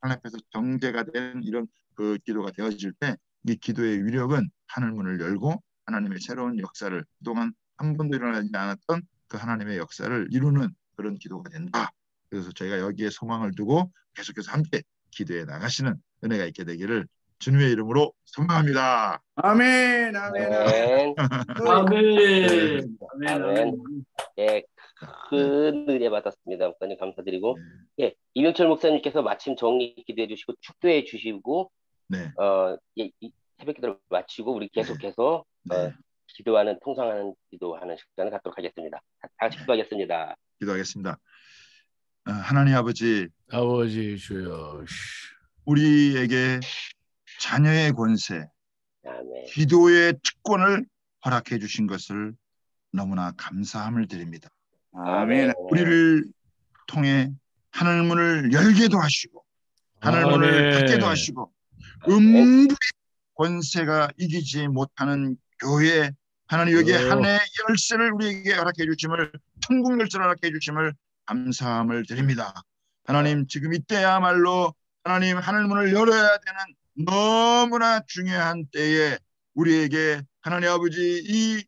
[SPEAKER 1] 하나님 앞에서 정제가 된 이런 그 기도가 되어질 때 이 기도의 위력은 하늘 문을 열고 하나님의 새로운 역사를 그동안 한 번도 일어나지 않았던 그 하나님의 역사를 이루는 그런 기도가 된다. 그래서 저희가 여기에 소망을 두고 계속해서 함께 기도해 나가시는 은혜가 있게 되기를 주님의 이름으로 소망합니다.
[SPEAKER 2] 아멘, 아멘, 아멘.
[SPEAKER 7] 아멘.
[SPEAKER 8] 아멘. 예, 큰 은혜 받았습니다. 목사님 감사드리고, 예, 이명철 목사님께서 마침 정리 기도해 주시고 축도해 주시고,
[SPEAKER 1] 네.
[SPEAKER 8] 예, 이 새벽 기도를 마치고 우리 계속해서
[SPEAKER 1] 네.
[SPEAKER 8] 기도하는 통상하는 기도하는 시간을 갖도록 하겠습니다. 다 같이 기도하겠습니다.
[SPEAKER 1] 기도하겠습니다. 하나님 아버지
[SPEAKER 4] 주여.
[SPEAKER 1] 우리에게 자녀의 권세,
[SPEAKER 8] 아멘.
[SPEAKER 1] 기도의 특권을 허락해 주신 것을 너무나 감사함을 드립니다.
[SPEAKER 2] 아멘.
[SPEAKER 1] 우리를 통해 하늘문을 열게도 하시고 하늘문을
[SPEAKER 4] 아멘.
[SPEAKER 1] 닫게도 하시고 음부의 권세가 이기지 못하는 교회 하나님 여기에 하나의 열쇠를 우리에게 허락해 주심을 천국 열쇠를 허락해 주심을 감사함을 드립니다. 하나님 지금 이때야말로 하나님 하늘문을 열어야 되는 너무나 중요한 때에 우리에게 하나님 아버지 이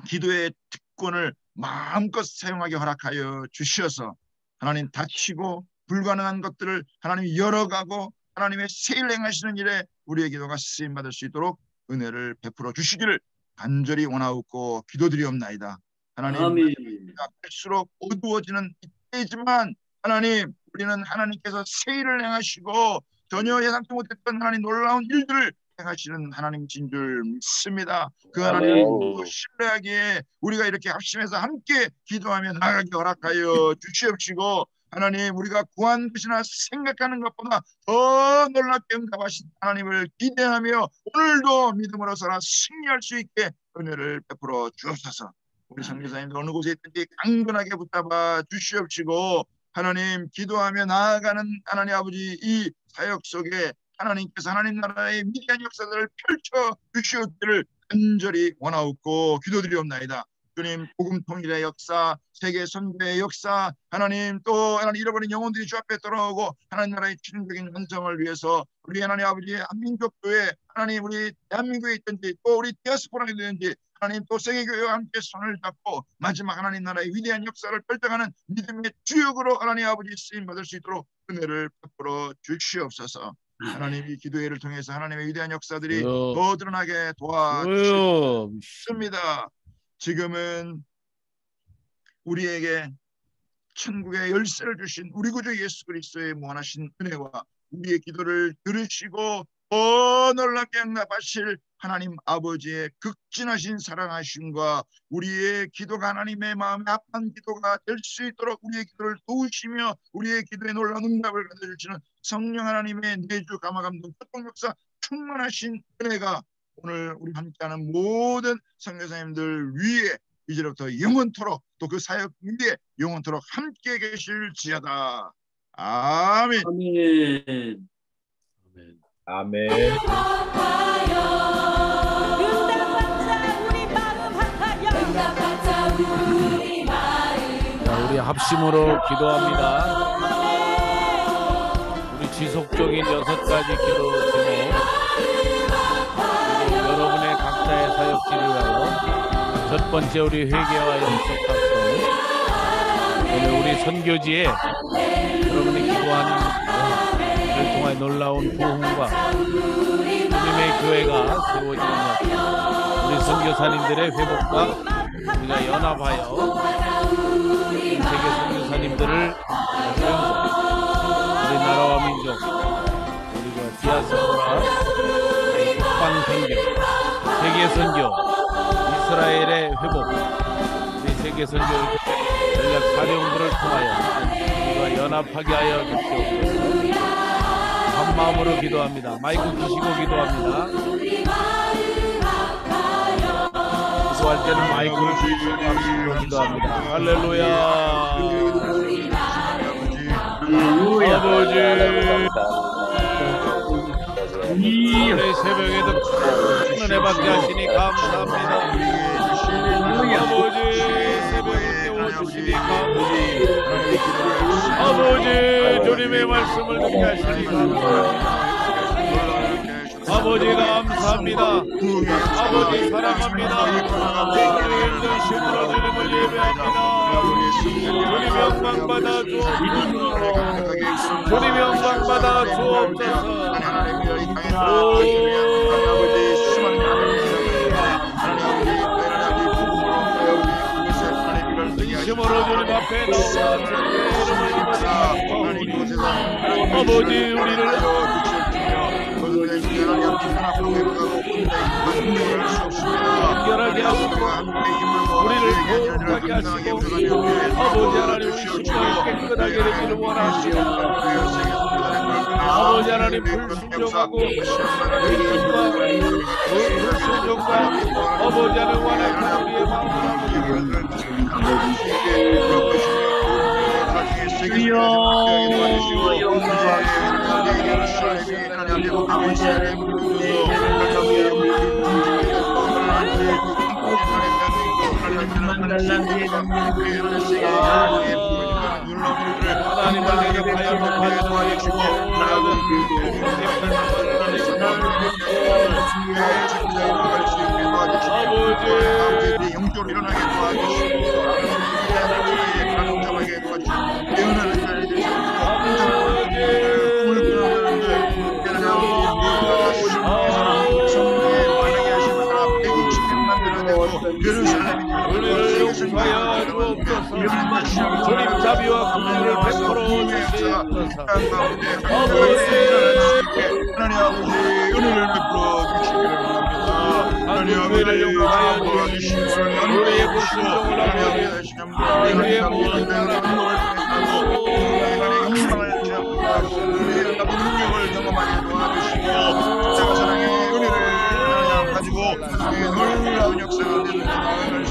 [SPEAKER 1] 기도의 특권을 마음껏 사용하게 허락하여 주셔서 하나님 닥치고 불가능한 것들을 하나님 열어가고 하나님의 세일 행하시는 일에 우리의 기도가 쓰임받을 수 있도록 은혜를 베풀어 주시기를 간절히 원하옵고 기도드리옵나이다. 하나님 우리가 갈수록 어두워지는 이때지만 하나님 우리는 하나님께서 세일을 행하시고 전혀 예상치 못했던 하나님 놀라운 일들을 행하시는 하나님이신 줄 믿습니다. 그 하나님을 신뢰하기에 우리가 이렇게 합심해서 함께 기도하며 나아가게 허락하여 주시옵시고 하나님 우리가 구한 것이나 생각하는 것보다 더 놀랍게 응답하신 하나님을 기대하며 오늘도 믿음으로 살아 승리할 수 있게 은혜를 베풀어 주옵소서. 우리 선교사님들 어느 곳에 있든지 강건하게 붙잡아 주시옵시고 하나님 기도하며 나아가는 하나님 아버지 이 사역 속에 하나님께서 하나님 나라의 위대한 역사들을 펼쳐 주시옵기를 간절히 원하옵고 기도드리옵나이다. 주님 복음 통일의 역사, 세계 선교의 역사, 하나님 또 하나님 잃어버린 영혼들이 주 앞에 돌아오고 하나님 나라의 최종적인 완성을 위해서 우리 하나님 아버지의 한민족 교회 하나님 우리 대한민국에 있든지 또 우리 디아스포라에 있든지 하나님 또 세계교회와 함께 손을 잡고 마지막 하나님 나라의 위대한 역사를 펼쳐가는 믿음의 주역으로 하나님 아버지 쓰임받을 수 있도록 은혜를 베풀어 주시옵소서. 하나님 이 기도회를 통해서 하나님의 위대한 역사들이 더 드러나게 도와주십니다. 지금은 우리에게 천국의 열쇠를 주신 우리 구주 예수 그리스도의 무한하신 은혜와 우리의 기도를 들으시고 더 놀랍게 응답하실 하나님 아버지의 극진하신 사랑하심과 우리의 기도가 하나님의 마음에 합한 기도가 될 수 있도록 우리의 기도를 도우시며 우리의 기도에 놀라운 응답을 가져주시는 성령 하나님의 내주 감화감동 교통 역사 충만하신 은혜가 오늘 우리 함께하는 모든 선교사님들 위에 이제부터 영원토록 또 그 사역 위에 영원토록 함께 계실지어다. 아멘.
[SPEAKER 7] 아멘.
[SPEAKER 4] 자, 우리 합심으로 기도합니다. 우리 지속적인 6가지 기도 제목 그리고 여러분의 각자의 사역지를 위하여 첫 번째 우리 회개와 영적 각성 오늘 우리 선교지에 여러분이 기도하는 를 통해 놀라운 부흥과 주님의 교회가 세워지는 것 우리 선교사님들의 회복과 우리가 연합하여 세계 선교사님들을 세우고 우리 나라와 민족 우리가 디아스포라 북방 선교 세계 선교 이스라엘의 회복 우리 세계 선교 전략 사령부를 통하여 우리가 연합하게 하여 주시옵소서. 한 마음으로 기도합니다. 마이크 켜시고 기도합니다. 기도할 때는 마이크를 켜시고 기도합니다. 할렐루야. 아버지 오늘 새벽에도 큰 은혜 받게 하시니 감사합니다. 아버지 새벽에 깨워주시니 감사합니다. 아버지 주님의 말씀을 듣게 하시니 감사합니다. 아버지 감사합니다. 아버지 사랑합니다. 주님 힘으로 주님을 예배합니다. 주님 영광 받아 주옵소서. 주님 영광 받아 주옵소서. 진심으로 주님 앞에 나와 주님의 이름을 아버지 우리를 연결하게 하시고 우리를 거룩하게 하시고 아버지 하나님 우리 심령이 깨끗하게 되기를 원하시오. 아버지 하나님 불순종하고 불순종과 아버지 하나님 원하는 우리의 마음을 하나님을 대적하여 높아지시고 아버지
[SPEAKER 1] 영적으로 일어나게 도와주시고 가정자에게 도와주시고 깨어나는 자리에
[SPEAKER 4] 주님 자비와 긍휼을 베풀어 주시옵소서.
[SPEAKER 1] 하나님 아버지 은혜를 베풀어 주시기를 원합니다. 하나님 아버지를 용서하여 주시고 우리의 불순종을 하며 우리의 모든 우리의 나쁜 능력을 경험하게 도와주시고 사랑의 은혜를 가지고 놀라운 역사가 되는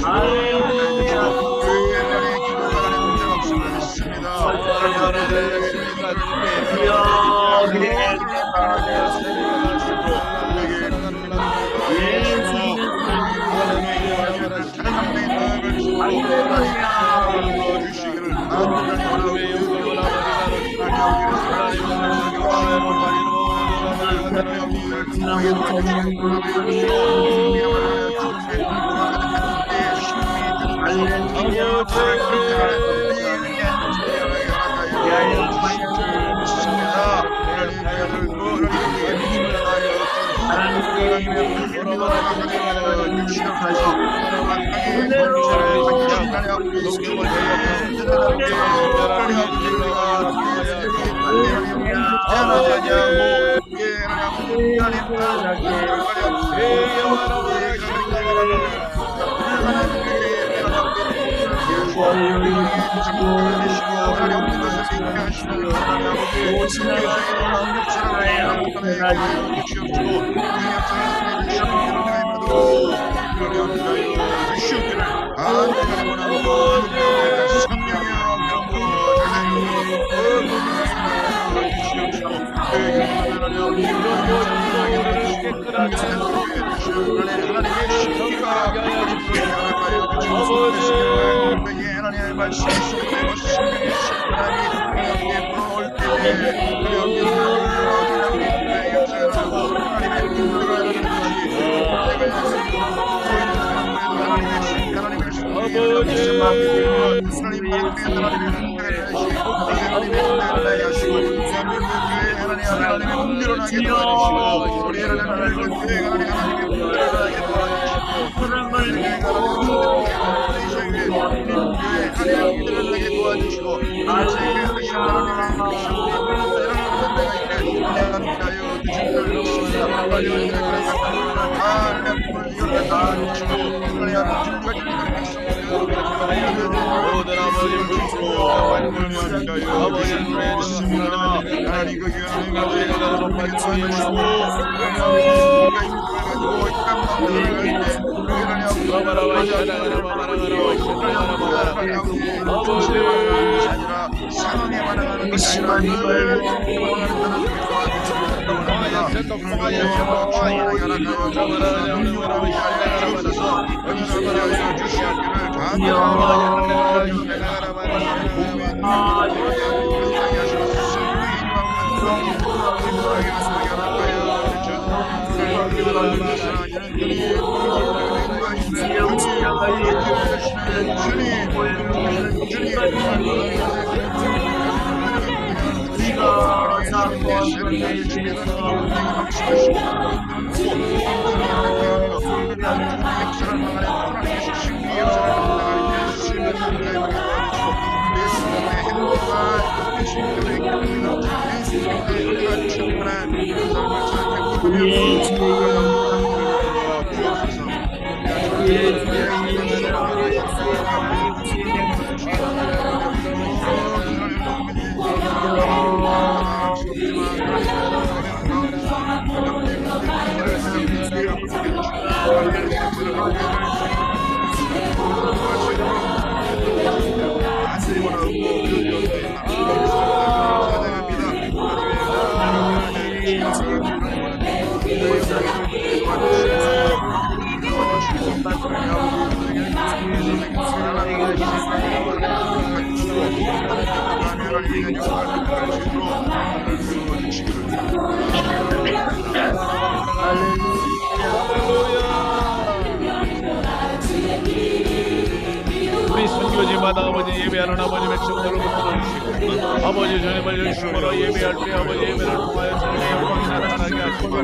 [SPEAKER 4] 우리 순교지마다 아버지 예배하는 아버님의 정도를 붙들어주시고 아버지 주님을 열심으로 예배할 때 아버지 예배를 통하여 주님의 영광이 나타나게 하시고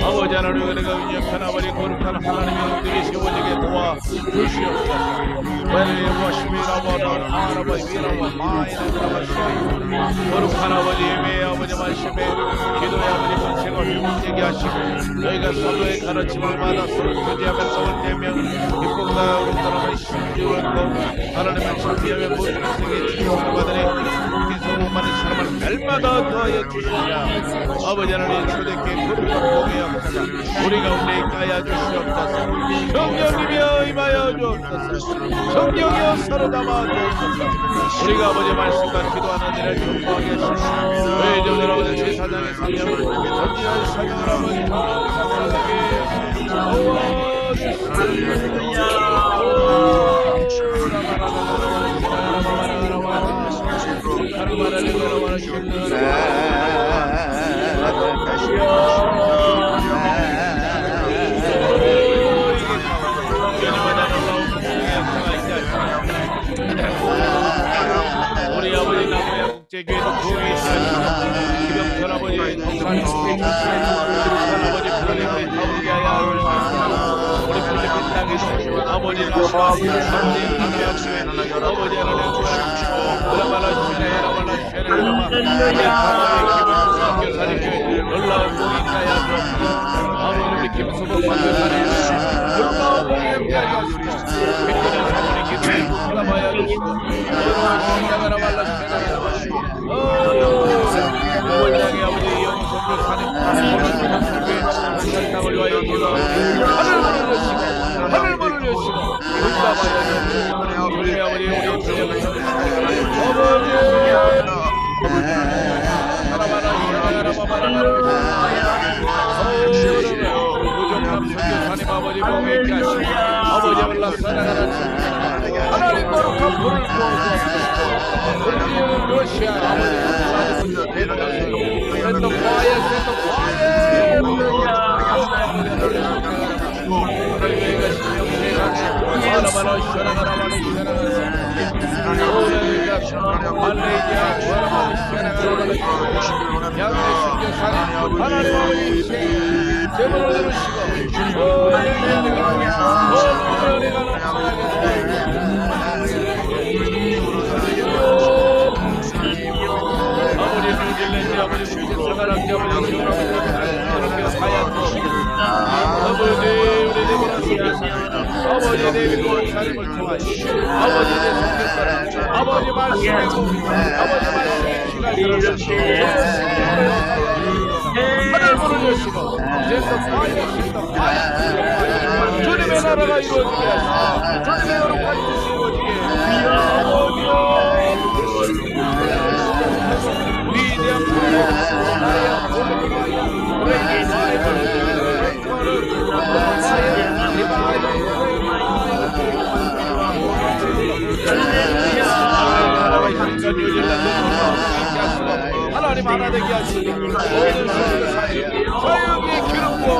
[SPEAKER 4] 아버지 하나님 은혜가 은역한 아버지 거룩한 하나님의 은들이 세워지게 도와 주시옵소서. 거룩한 아버지 예배의 아버지 말씀에 기도의 아버지 선생을 힘내게 하시고 너희가 사도의 가르침을 받아 서로 교제하며 성을 떼며 기쁨과 우리들은 신주원과 하나님의 참여하며 모든 백성의 지원을 받으니 그래서 많은 사람을 날마다 더하여 주시냐. 아버지 하나님 초대께 거룩한 복의 역사가 우리 가운데 있게 하여 주시옵소서. 성령님이여 임하여 주옵소서. 성령이여 사로잡아 주옵소서. 우리가 아버지 말씀과 기도하는 일을 전부하게 하시니 너희 정들 아버지 제사장의 사명을 전지할 사명을 아버지 사명하게 우리 아버지 나무야 국제교회도 구호에 있으시고 기병천 아버지 동산 국제교회 아버지 플레임에 타오르게 하여 주시옵소서. 우리 필리핀 땅에도 아버지 나무와 산지 강력수에 아버지 하나님 구하시옵시고 그라마라 시네 라마라 시네 라마 교사님 교회 놀라운 복이 있나야 주옵소서. 아버지 우리 김수복 선교사님 놀라운 복이 함께하여 주옵소서. 백근의 사모님 기도에 돌아봐야 주시고 시작하라 말라 시네 라마 원장의 아버지 영선교사님 땅을 위하여 기도 하늘문을 여시고 하늘문을 여시고 돌아봐야 주옵소서. 우리 아버지 우리 주님을 아버지 부족함 선교사님 아버지 복에 있게 하시고 아버지 올라 살아가라 하나님 거룩한 불을 부어주옵소서. 우리는 러시아 아버지 Set the fire, set the fire. 하나님 아버지 제물을 들으시고 아버지 뉴질랜드 아버지 스위스사람지 아버지 시원하고 하얀 아버지 우리 내보라 아버지 내비고 삶을 통하시고 아버지 내 성격사람 아버지 말씀에 아버지 말씀에 귀가 들어주시고 하늘문을 여시고 주님의 나라가 이루어지게 하시고 주님의 거룩한 뜻이 이루어지게 위대한 하나님 하나 되게 하시고 모든 사실 자유의 기름 부어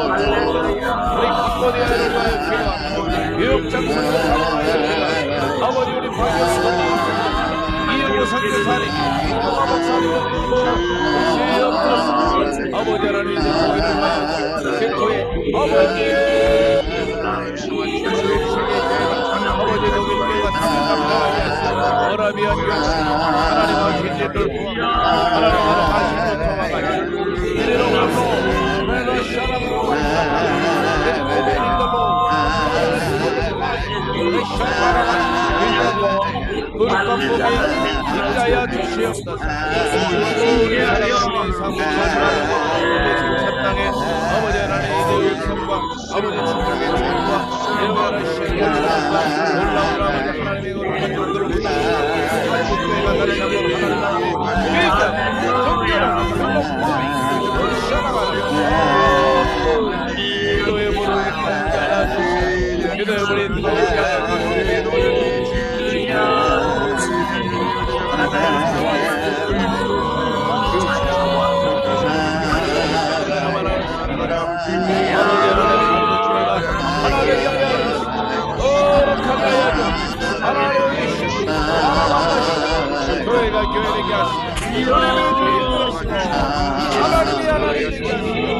[SPEAKER 4] 선교사님, 이동화 목사님, 주시옵소서. 아버지 하나님 이제 보기를 하여 교회 아버지 아버지 독일교회가 참여합니다. 어라비안 교회 하나님의 진리를 구하고 하나님의 말씀을 통하여 이리로 가고 러시아라고 그릇감독에 인자야 주시옵소서. 우리 하나님의 사모하시라고 첫 땅에 아버지 하나님의 성과 아버지 축복의 축복과 여호와의 신과 놀라운 아버지 하나님의 거룩한 용도로 국회가 다른 한번 하나님의 그러니까 성결한 평화와 기도의 물을 가야 주시옵소서. 기도의 물이 교회가 교회되게 하시고 하나님이 하나님되게 아버지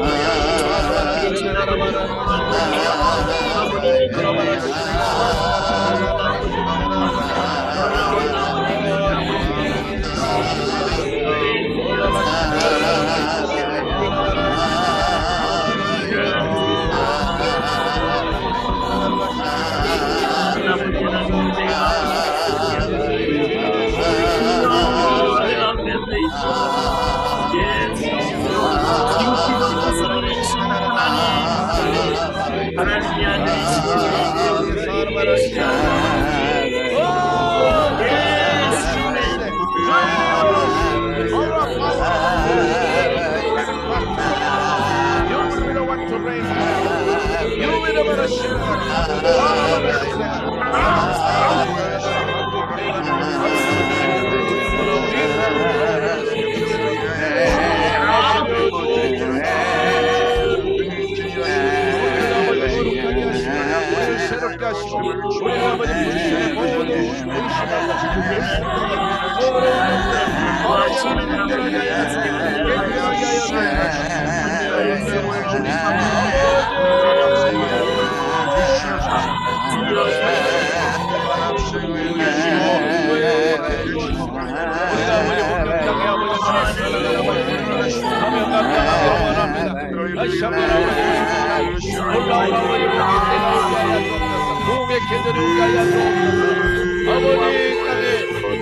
[SPEAKER 4] 땅에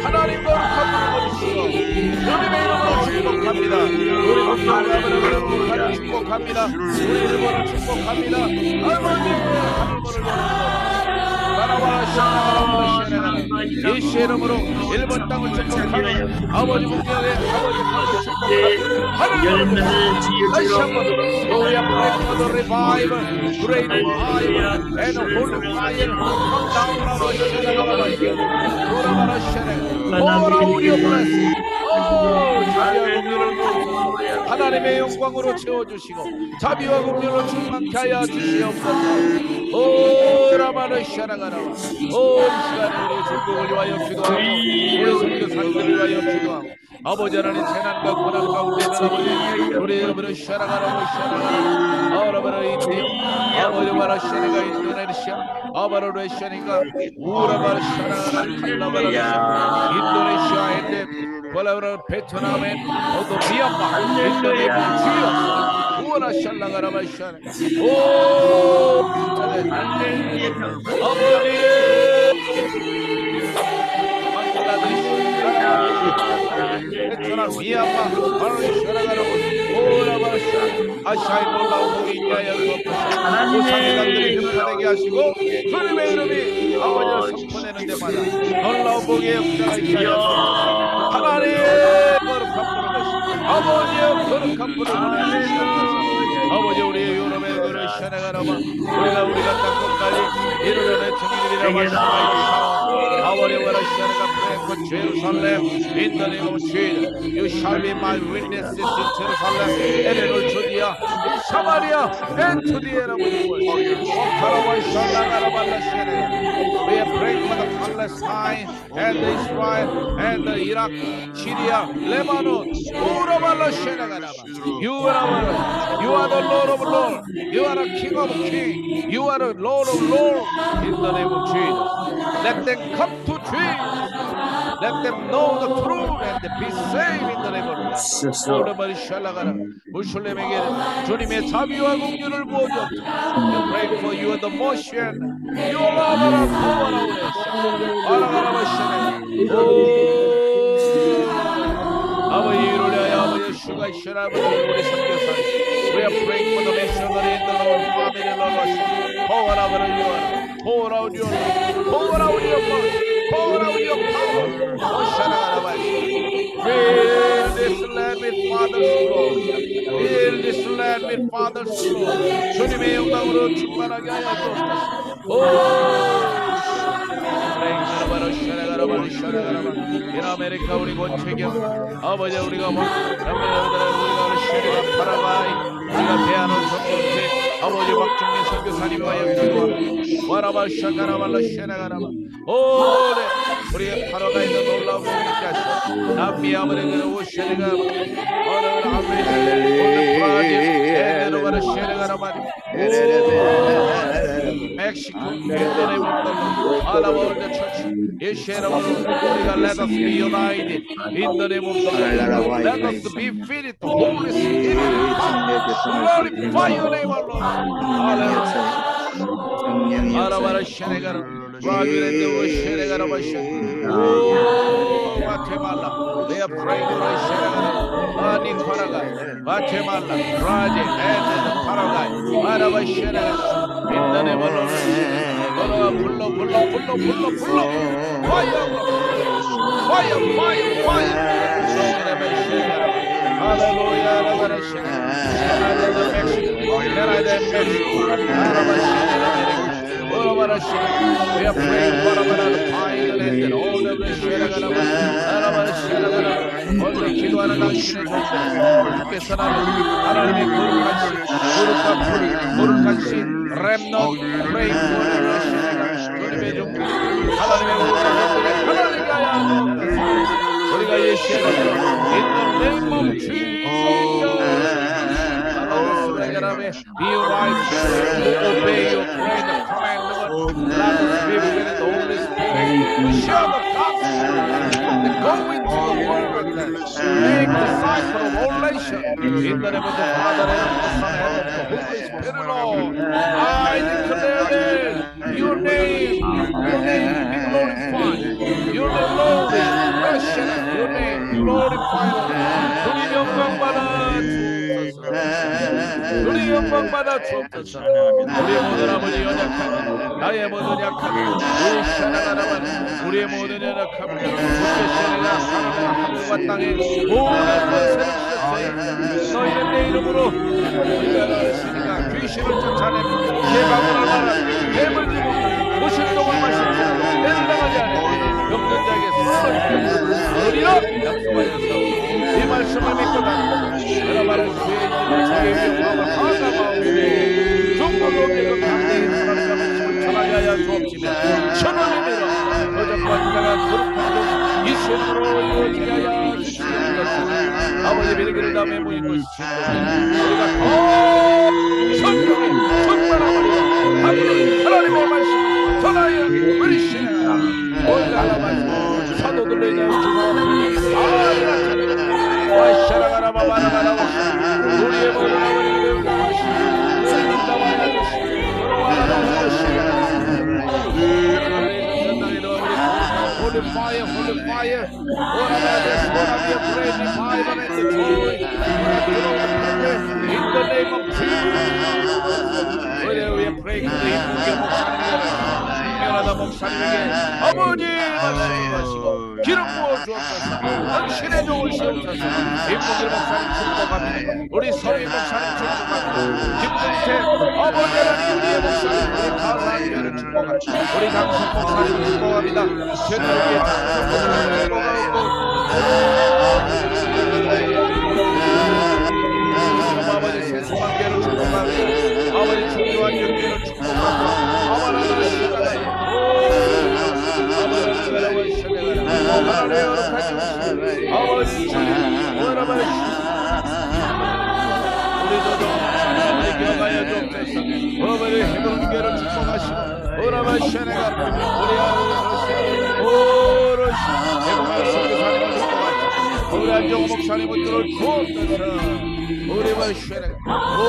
[SPEAKER 4] 하나님 거룩한 분을 주님의 이름으로 축복합니다. 우리 국가를 축복합니다. 우리 일본을 축복합니다. 아버지 하늘문을 나라와 샤나가라 예수 이름으로 일본 땅을 축복하며 아버지 문명의 아버지 하나님을 축복합니다. 하늘문을 다시 한번 We are praying for the revival, great revival, and holy fire come down from our Shana. Pour out your blessing. 자비와 공의를 부으소서. 하나님의 영광으로 채워주시고 자비와 공의로 충만케 하여 주시옵소서. 오 라마르 샤나가라. 오 시간에 우리 중국을 위하여 기도하고 우리 선교사님들을 위하여 기도하고 아버지 하나님 재난과 고난 가운데 있는 아버지 우리 여러분을 샤나가라 샤나가라 아버지 인디 아버지 마라 샤나가 인도네시아 아바라 레시아니가 우라바라 샤나가라 칼라바라 인도네시아인데 볼라브라 베트남에 어도 미얀마 인도네시아 주여 구원하 샬라가라 마샤네 오 아버지 베트남 미얀마 바로 샤라가라 오라바샤 아샤이 놀라운 복이 있냐여 고상대관들이 흠파되게 하시고 주님의 이름이 아버지를 선포되는 데마다 놀라운 복의 역사가 있게 하여 하나님 거룩한 분을 내시고 아버지의 거룩한 분을 보내주시옵소서. 아버지 우리의 유럽의 그를 샤나가라마 우리가 땅 끝까지 이르러내 증인이라 말씀하시오. 아버지 와라 샤나가 프레코 제루살렘 in the name of Jesus you shall be my witnesses in Jerusalem and in all Judea in Samaria, and to the end of the world. We are praying for the Palestine and the Israel and the Iraq, Syria, Lebanon. You are the Lord of Lords. You are the King of Kings. You are the Lord of Lords. In the name of Jesus, let them come to Jesus. Let them know the truth and be saved in the name of Jesus. 무슬림에게 주님의 자비와 공유를 보여줬죠. We pray for you the motion. You are 아버지 이를 위하여 아버지 슈가 시라브 우리 선교사. We are praying for the missionary in the Lord family Lord. Pour out your pour out your pour out your pour out your power. Fill this land with Father's glory. Fill this land with Father's glory. 주님의 영광으로 충만하게 하여 주옵소서. 이 아메리카 우리 권체경 아버지 우리가 우리가 쉐리가 파라바이 우리가 대하는 성공체 아버지 박종민 선교사님과 역기도 와라바 샤가라발라 쉐나가라바 오래 우리 파라바에 있는 놀라운 일을 하시고 남미 아버지는 오쉐리가 어느 아메리카 프라질 에르바라 쉐나가라바 Mexico, in the name of the Lord, all over the church, let us be united in the name of the Lord. Let us be filled with the Holy Spirit. Glorify your name, Lord. Guatemala, they are praying for Guatemala, Brazil, and Paraguay, in the name of the Lord. Fire. Hallelujah. We are praying for the fire and all of the 기도하는 당신의 주께서는 하나님의 거룩하신 렘넌 praying for the 주님의 종들 하나님의 우상들의 하나님께 하여 우리가 예수의 이름으로 in the name of Jesus be right obey your prayer the commandment let us be with the Holy Spirit share the gospel and go into the world make disciples of all nations in the name of the Father and of the Son and of the Holy Spirit Lord I declare your name be glorified your name Lord is precious your name glorified 주님 영광받아 우리 영광받아 주옵소서 우리 모든 아버지 연약함 나의 모든 약함 우리의 모든 연약함 주께서 내가 하늘과 땅에 모든 것을 주셨어요 너희는 내 이름으로 우리가 있으니까 귀신을 쫓아내고 개방을 말하고 뱀을 지고 무신동을 마시고 내리당하지 않으니 병든 자에게 손을 주리라 약속하였어 이 말씀을 믿고 다니고 여러분의 죄인들과 자기의 위험함을 하나마오니 종로로비고 강대인 사람과 말씀을 전하게 하여 주옵시며 천원이니라 어저과 주자가 거룩하고 이스라엘로 이루어지게 하여 주시옵소서 아버지 믿기를 다음에 모인 것이시고 우리가 더 성령의 충만함으로 하나님의 말씀을 전하여 그리시라 오늘 하나 말씀 사도들의 이름 주사 아리라 와샤라가라 바바라가라 우리의 모든 아버지를 구하시고 우리를 담아야 주시고 돌아와라 하시라 Holy fire, holy fire. All of this, all of your praise, revival and the joy. In the name of Jesus. We are praying for the 유명하다 목사님에게 아버지 말씀하시고 기름 부어 주옵소서 당신의 종을 세우소서 임무길 목사님 축복합니다 우리 서민 목사님 축복합니다 김동태 아버지 하나님 우리의 목사님 우리 가사한 교회를 축복합니다 우리 강성 목사님 축복합니다 제들에게 장성 목사님 축복하고 아버지 세수한 교회를 축복합니다 아버지 우리도 좀 하나님의 기억하여 주옵소서. 어머니 해보는 교회를 축복하시고 오라마시아네가 우리 아버지 오로시 해보는 선교사님을 축복하시고 우리 안정호 목사님을 들어주옵소서. 우리 마시아네가 오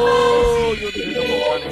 [SPEAKER 4] 유대교 목사님